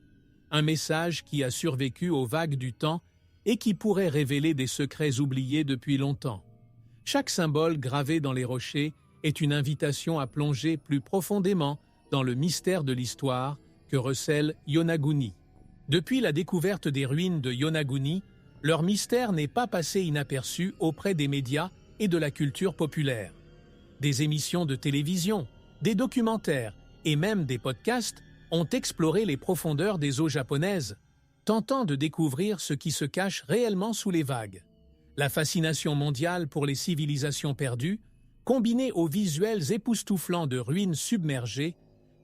un message qui a survécu aux vagues du temps et qui pourrait révéler des secrets oubliés depuis longtemps. Chaque symbole gravé dans les rochers est une invitation à plonger plus profondément dans le mystère de l'histoire que recèle Yonaguni. Depuis la découverte des ruines de Yonaguni, leur mystère n'est pas passé inaperçu auprès des médias et de la culture populaire. Des émissions de télévision, des documentaires et même des podcasts ont exploré les profondeurs des eaux japonaises, tentant de découvrir ce qui se cache réellement sous les vagues. La fascination mondiale pour les civilisations perdues, combinée aux visuels époustouflants de ruines submergées,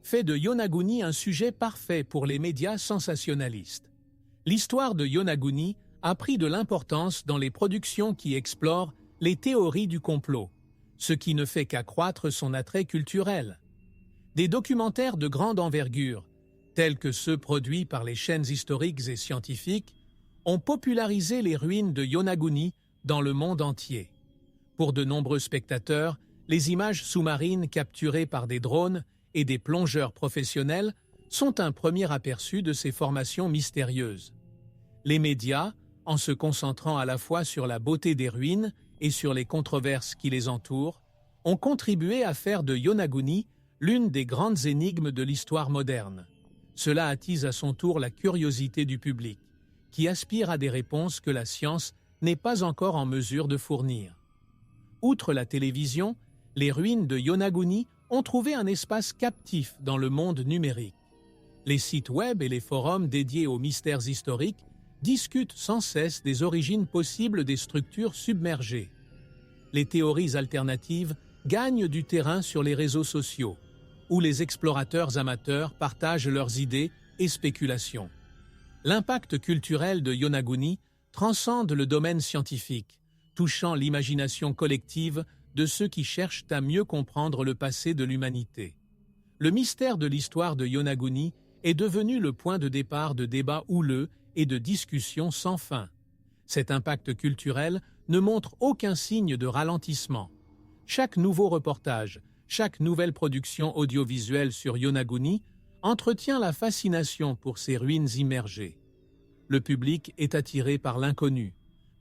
fait de Yonaguni un sujet parfait pour les médias sensationnalistes. L'histoire de Yonaguni a pris de l'importance dans les productions qui explorent les théories du complot, ce qui ne fait qu'accroître son attrait culturel. Des documentaires de grande envergure, tels que ceux produits par les chaînes historiques et scientifiques, ont popularisé les ruines de Yonaguni dans le monde entier. Pour de nombreux spectateurs, les images sous-marines capturées par des drones et des plongeurs professionnels sont un premier aperçu de ces formations mystérieuses. Les médias, en se concentrant à la fois sur la beauté des ruines et sur les controverses qui les entourent, ont contribué à faire de Yonaguni l'une des grandes énigmes de l'histoire moderne. Cela attise à son tour la curiosité du public, qui aspire à des réponses que la science n'est pas encore en mesure de fournir. Outre la télévision, les ruines de Yonaguni ont trouvé un espace captif dans le monde numérique. Les sites web et les forums dédiés aux mystères historiques discutent sans cesse des origines possibles des structures submergées. Les théories alternatives gagnent du terrain sur les réseaux sociaux, où les explorateurs amateurs partagent leurs idées et spéculations. L'impact culturel de Yonaguni transcende le domaine scientifique, touchant l'imagination collective de ceux qui cherchent à mieux comprendre le passé de l'humanité. Le mystère de l'histoire de Yonaguni est devenu le point de départ de débats houleux et de discussions sans fin. Cet impact culturel ne montre aucun signe de ralentissement. Chaque nouveau reportage, chaque nouvelle production audiovisuelle sur Yonaguni entretient la fascination pour ces ruines immergées. Le public est attiré par l'inconnu,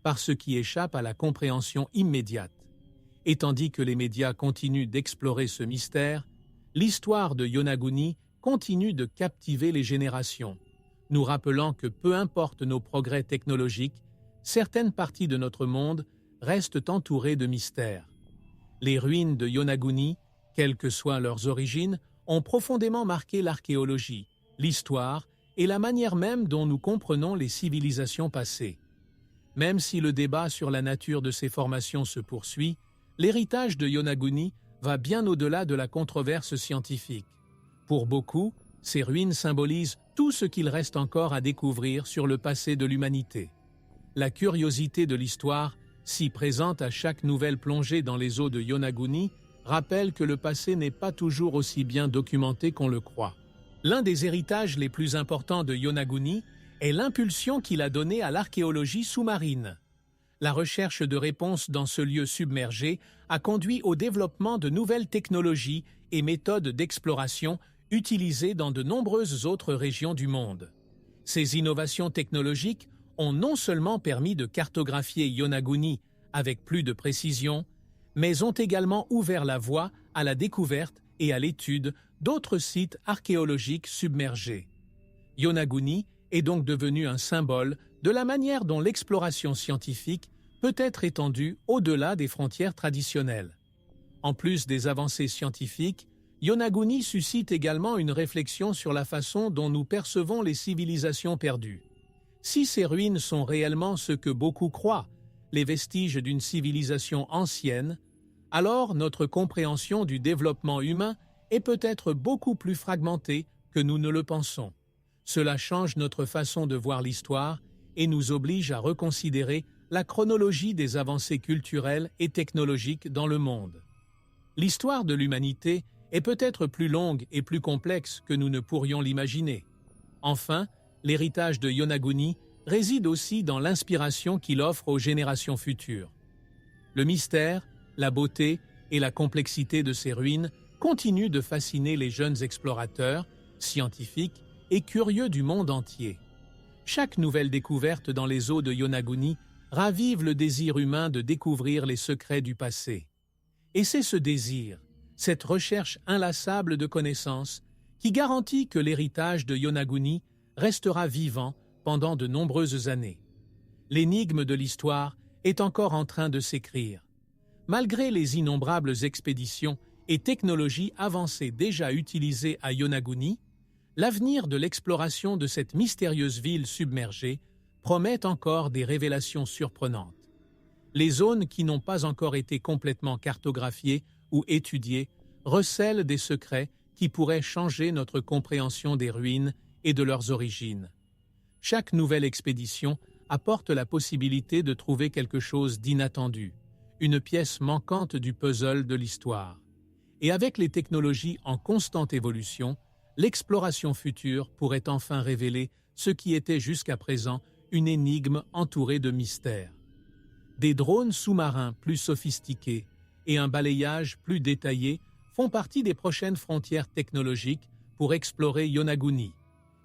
par ce qui échappe à la compréhension immédiate. Et tandis que les médias continuent d'explorer ce mystère, l'histoire de Yonaguni continue de captiver les générations, nous rappelant que peu importe nos progrès technologiques, certaines parties de notre monde restent entourées de mystères. Les ruines de Yonaguni, quelles que soient leurs origines, ont profondément marqué l'archéologie, l'histoire et la manière même dont nous comprenons les civilisations passées. Même si le débat sur la nature de ces formations se poursuit, l'héritage de Yonaguni va bien au-delà de la controverse scientifique. Pour beaucoup, ces ruines symbolisent tout ce qu'il reste encore à découvrir sur le passé de l'humanité. La curiosité de l'histoire, si présente à chaque nouvelle plongée dans les eaux de Yonaguni, rappelle que le passé n'est pas toujours aussi bien documenté qu'on le croit. L'un des héritages les plus importants de Yonaguni est l'impulsion qu'il a donnée à l'archéologie sous-marine. La recherche de réponses dans ce lieu submergé a conduit au développement de nouvelles technologies et méthodes d'exploration utilisées dans de nombreuses autres régions du monde. Ces innovations technologiques ont non seulement permis de cartographier Yonaguni avec plus de précision, mais ont également ouvert la voie à la découverte et à l'étude d'autres sites archéologiques submergés. Yonaguni est donc devenu un symbole de la manière dont l'exploration scientifique peut être étendue au-delà des frontières traditionnelles. En plus des avancées scientifiques, Yonaguni suscite également une réflexion sur la façon dont nous percevons les civilisations perdues. Si ces ruines sont réellement ce que beaucoup croient, les vestiges d'une civilisation ancienne, alors notre compréhension du développement humain est peut-être beaucoup plus fragmentée que nous ne le pensons. Cela change notre façon de voir l'histoire et nous oblige à reconsidérer la chronologie des avancées culturelles et technologiques dans le monde. L'histoire de l'humanité est peut-être plus longue et plus complexe que nous ne pourrions l'imaginer. Enfin, l'héritage de Yonaguni réside aussi dans l'inspiration qu'il offre aux générations futures. Le mystère, la beauté et la complexité de ces ruines continuent de fasciner les jeunes explorateurs, scientifiques et curieux du monde entier. Chaque nouvelle découverte dans les eaux de Yonaguni ravive le désir humain de découvrir les secrets du passé. Et c'est ce désir, cette recherche inlassable de connaissances, qui garantit que l'héritage de Yonaguni restera vivant pendant de nombreuses années. L'énigme de l'histoire est encore en train de s'écrire. Malgré les innombrables expéditions et technologies avancées déjà utilisées à Yonaguni, l'avenir de l'exploration de cette mystérieuse ville submergée promet encore des révélations surprenantes. Les zones qui n'ont pas encore été complètement cartographiées ou étudiées recèlent des secrets qui pourraient changer notre compréhension des ruines et de leurs origines. Chaque nouvelle expédition apporte la possibilité de trouver quelque chose d'inattendu, une pièce manquante du puzzle de l'histoire. Et avec les technologies en constante évolution, l'exploration future pourrait enfin révéler ce qui était jusqu'à présent une énigme entourée de mystères. Des drones sous-marins plus sophistiqués et un balayage plus détaillé font partie des prochaines frontières technologiques pour explorer Yonaguni.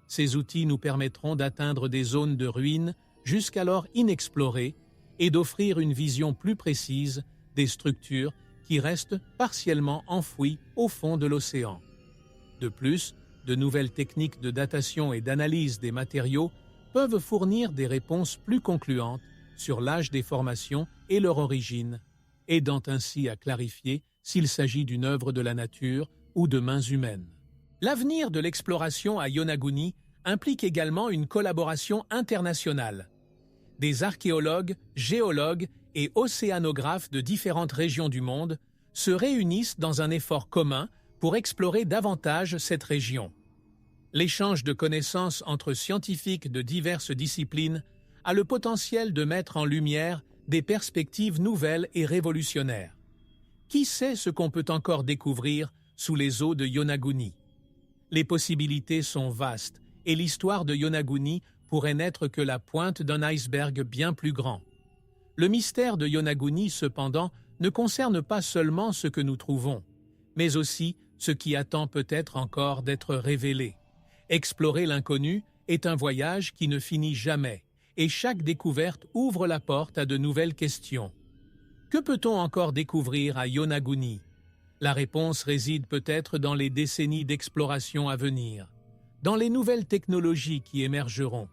Ces outils nous permettront d'atteindre des zones de ruines jusqu'alors inexplorées et d'offrir une vision plus précise des structures qui restent partiellement enfouies au fond de l'océan. De plus, de nouvelles techniques de datation et d'analyse des matériaux peuvent fournir des réponses plus concluantes sur l'âge des formations et leur origine, aidant ainsi à clarifier s'il s'agit d'une œuvre de la nature ou de mains humaines. L'avenir de l'exploration à Yonaguni implique également une collaboration internationale. Des archéologues, géologues et océanographes de différentes régions du monde se réunissent dans un effort commun pour explorer davantage cette région. L'échange de connaissances entre scientifiques de diverses disciplines a le potentiel de mettre en lumière des perspectives nouvelles et révolutionnaires. Qui sait ce qu'on peut encore découvrir sous les eaux de Yonaguni? Les possibilités sont vastes et l'histoire de Yonaguni pourrait n'être que la pointe d'un iceberg bien plus grand. Le mystère de Yonaguni, cependant, ne concerne pas seulement ce que nous trouvons, mais aussi ce qui attend peut-être encore d'être révélé. Explorer l'inconnu est un voyage qui ne finit jamais, et chaque découverte ouvre la porte à de nouvelles questions. Que peut-on encore découvrir à Yonaguni? La réponse réside peut-être dans les décennies d'exploration à venir, dans les nouvelles technologies qui émergeront,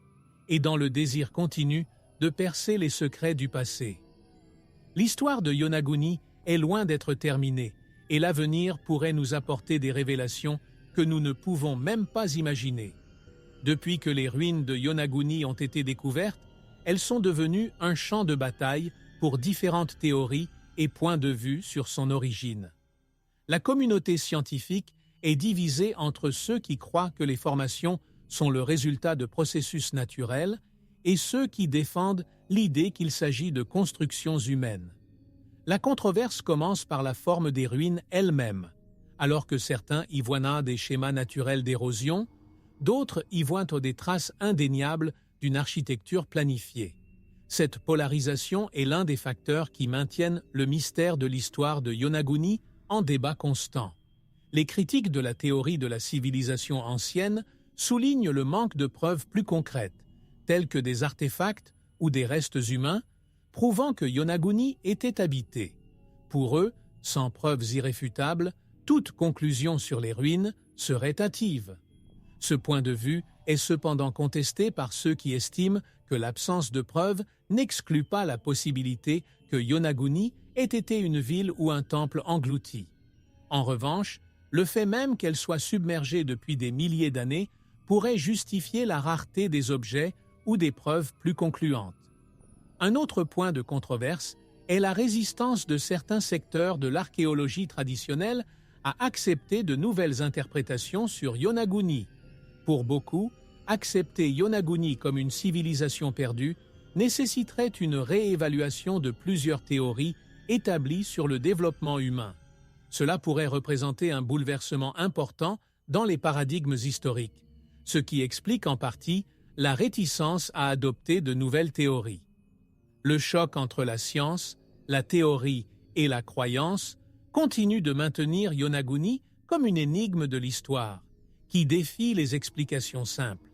et dans le désir continu de percer les secrets du passé. L'histoire de Yonaguni est loin d'être terminée, et l'avenir pourrait nous apporter des révélations que nous ne pouvons même pas imaginer. Depuis que les ruines de Yonaguni ont été découvertes, elles sont devenues un champ de bataille pour différentes théories et points de vue sur son origine. La communauté scientifique est divisée entre ceux qui croient que les formations sont le résultat de processus naturels et ceux qui défendent l'idée qu'il s'agit de constructions humaines. La controverse commence par la forme des ruines elles-mêmes. Alors que certains y voient des schémas naturels d'érosion, d'autres y voient des traces indéniables d'une architecture planifiée. Cette polarisation est l'un des facteurs qui maintiennent le mystère de l'histoire de Yonaguni en débat constant. Les critiques de la théorie de la civilisation ancienne soulignent le manque de preuves plus concrètes, telles que des artefacts ou des restes humains, prouvant que Yonaguni était habité. Pour eux, sans preuves irréfutables, toute conclusion sur les ruines serait hâtive. Ce point de vue est cependant contesté par ceux qui estiment que l'absence de preuves n'exclut pas la possibilité que Yonaguni ait été une ville ou un temple englouti. En revanche, le fait même qu'elle soit submergée depuis des milliers d'années pourrait justifier la rareté des objets ou des preuves plus concluantes. Un autre point de controverse est la résistance de certains secteurs de l'archéologie traditionnelle à accepter de nouvelles interprétations sur Yonaguni. Pour beaucoup, accepter Yonaguni comme une civilisation perdue nécessiterait une réévaluation de plusieurs théories établies sur le développement humain. Cela pourrait représenter un bouleversement important dans les paradigmes historiques, ce qui explique en partie la réticence à adopter de nouvelles théories. Le choc entre la science, la théorie et la croyance continue de maintenir Yonaguni comme une énigme de l'histoire, qui défie les explications simples.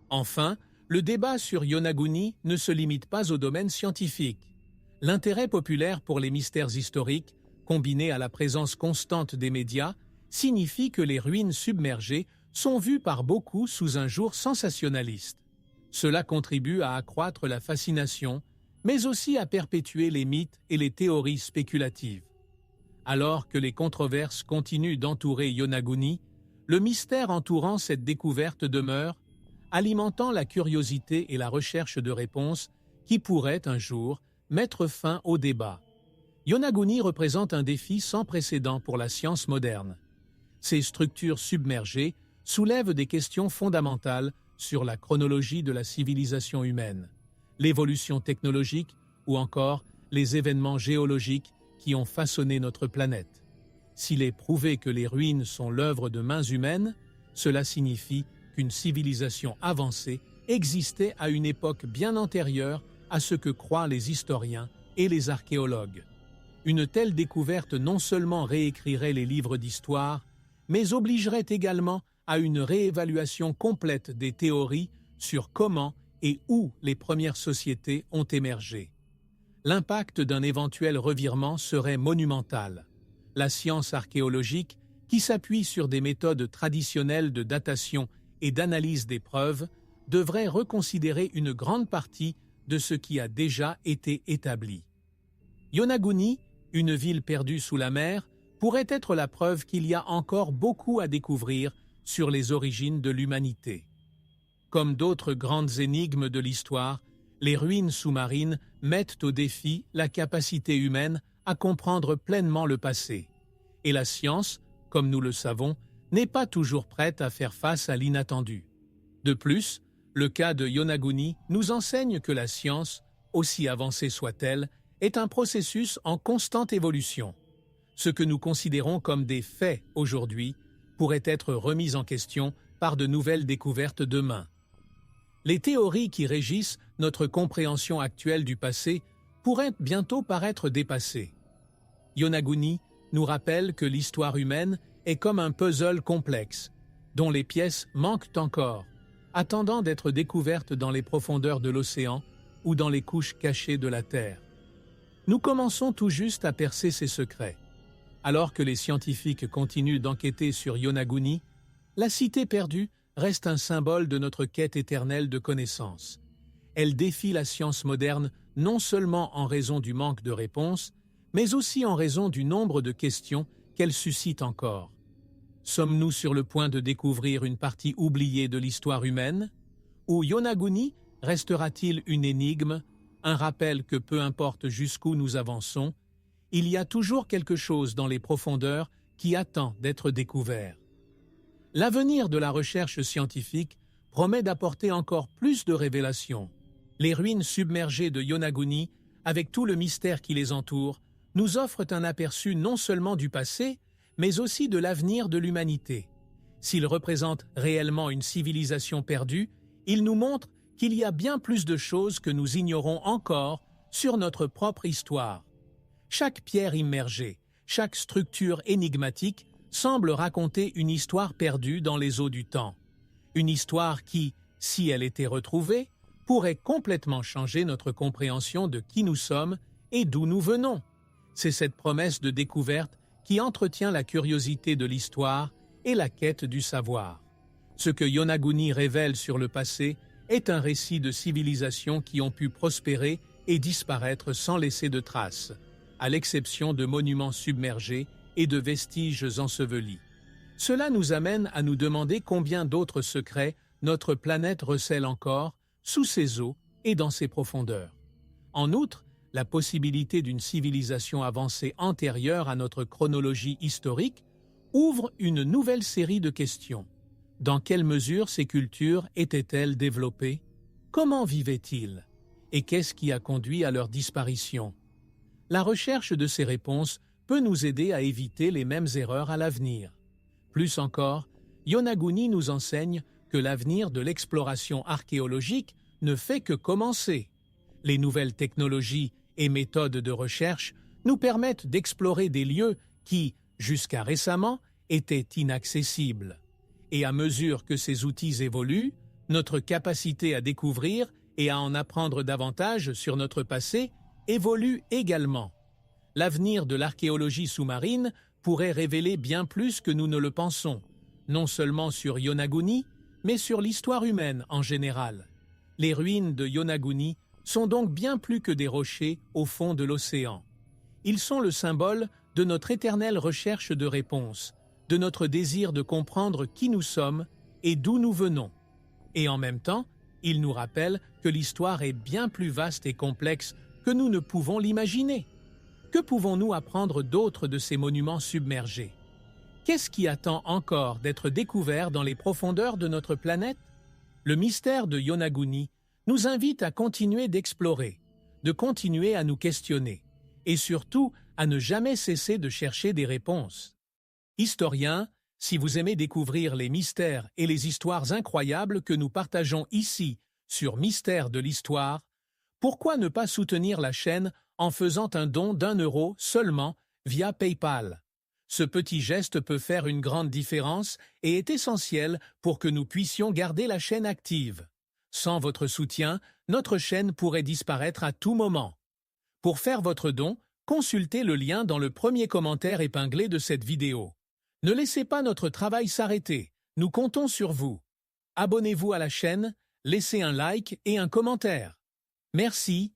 Enfin, le débat sur Yonaguni ne se limite pas au domaine scientifique. L'intérêt populaire pour les mystères historiques, combiné à la présence constante des médias, signifie que les ruines submergées sont vues par beaucoup sous un jour sensationnaliste. Cela contribue à accroître la fascination, mais aussi à perpétuer les mythes et les théories spéculatives. Alors que les controverses continuent d'entourer Yonaguni, le mystère entourant cette découverte demeure, alimentant la curiosité et la recherche de réponses qui pourraient un jour mettre fin au débat. Yonaguni représente un défi sans précédent pour la science moderne. Ces structures submergées soulèvent des questions fondamentales sur la chronologie de la civilisation humaine, l'évolution technologique ou encore les événements géologiques qui ont façonné notre planète. S'il est prouvé que les ruines sont l'œuvre de mains humaines, cela signifie qu'une civilisation avancée existait à une époque bien antérieure à ce que croient les historiens et les archéologues. Une telle découverte non seulement réécrirait les livres d'histoire, mais obligerait également à une réévaluation complète des théories sur comment et où les premières sociétés ont émergé. L'impact d'un éventuel revirement serait monumental. La science archéologique, qui s'appuie sur des méthodes traditionnelles de datation et d'analyse des preuves, devrait reconsidérer une grande partie de ce qui a déjà été établi. Yonaguni, une ville perdue sous la mer, pourrait être la preuve qu'il y a encore beaucoup à découvrir sur les origines de l'humanité. Comme d'autres grandes énigmes de l'histoire, les ruines sous-marines mettent au défi la capacité humaine à comprendre pleinement le passé. Et la science, comme nous le savons, n'est pas toujours prête à faire face à l'inattendu. De plus, le cas de Yonaguni nous enseigne que la science, aussi avancée soit-elle, est un processus en constante évolution. Ce que nous considérons comme des faits aujourd'hui pourrait être remis en question par de nouvelles découvertes demain. Les théories qui régissent notre compréhension actuelle du passé pourraient bientôt paraître dépassées. Yonaguni nous rappelle que l'histoire humaine est comme un puzzle complexe, dont les pièces manquent encore, attendant d'être découvertes dans les profondeurs de l'océan ou dans les couches cachées de la Terre. Nous commençons tout juste à percer ces secrets. Alors que les scientifiques continuent d'enquêter sur Yonaguni, la cité perdue reste un symbole de notre quête éternelle de connaissances. Elle défie la science moderne non seulement en raison du manque de réponses, mais aussi en raison du nombre de questions qu'elle suscite encore. Sommes-nous sur le point de découvrir une partie oubliée de l'histoire humaine? Ou Yonaguni restera-t-il une énigme, un rappel que peu importe jusqu'où nous avançons, il y a toujours quelque chose dans les profondeurs qui attend d'être découvert. L'avenir de la recherche scientifique promet d'apporter encore plus de révélations. Les ruines submergées de Yonaguni, avec tout le mystère qui les entoure, nous offrent un aperçu non seulement du passé, mais aussi de l'avenir de l'humanité. S'ils représentent réellement une civilisation perdue, ils nous montrent qu'il y a bien plus de choses que nous ignorons encore sur notre propre histoire. Chaque pierre immergée, chaque structure énigmatique semble raconter une histoire perdue dans les eaux du temps. Une histoire qui, si elle était retrouvée, pourrait complètement changer notre compréhension de qui nous sommes et d'où nous venons. C'est cette promesse de découverte qui entretient la curiosité de l'histoire et la quête du savoir. Ce que Yonaguni révèle sur le passé est un récit de civilisations qui ont pu prospérer et disparaître sans laisser de traces, à l'exception de monuments submergés et de vestiges ensevelis. Cela nous amène à nous demander combien d'autres secrets notre planète recèle encore sous ses eaux et dans ses profondeurs. En outre, la possibilité d'une civilisation avancée antérieure à notre chronologie historique ouvre une nouvelle série de questions. Dans quelle mesure ces cultures étaient-elles développées? Comment vivaient-ils? Et qu'est-ce qui a conduit à leur disparition? La recherche de ces réponses peut nous aider à éviter les mêmes erreurs à l'avenir. Plus encore, Yonaguni nous enseigne que l'avenir de l'exploration archéologique ne fait que commencer. Les nouvelles technologies et méthodes de recherche nous permettent d'explorer des lieux qui, jusqu'à récemment, étaient inaccessibles. Et à mesure que ces outils évoluent, notre capacité à découvrir et à en apprendre davantage sur notre passé évolue également. L'avenir de l'archéologie sous-marine pourrait révéler bien plus que nous ne le pensons, non seulement sur Yonaguni, mais sur l'histoire humaine en général. Les ruines de Yonaguni sont donc bien plus que des rochers au fond de l'océan. Ils sont le symbole de notre éternelle recherche de réponses, de notre désir de comprendre qui nous sommes et d'où nous venons. Et en même temps, ils nous rappellent que l'histoire est bien plus vaste et complexe que nous ne pouvons l'imaginer. Que pouvons-nous apprendre d'autre de ces monuments submergés? Qu'est-ce qui attend encore d'être découvert dans les profondeurs de notre planète? Le mystère de Yonaguni nous invite à continuer d'explorer, de continuer à nous questionner, et surtout à ne jamais cesser de chercher des réponses. Historiens, si vous aimez découvrir les mystères et les histoires incroyables que nous partageons ici sur Mystères de l'Histoire, pourquoi ne pas soutenir la chaîne en faisant un don d'1 € seulement via PayPal? Ce petit geste peut faire une grande différence et est essentiel pour que nous puissions garder la chaîne active. Sans votre soutien, notre chaîne pourrait disparaître à tout moment. Pour faire votre don, consultez le lien dans le premier commentaire épinglé de cette vidéo. Ne laissez pas notre travail s'arrêter, nous comptons sur vous. Abonnez-vous à la chaîne, laissez un like et un commentaire. Merci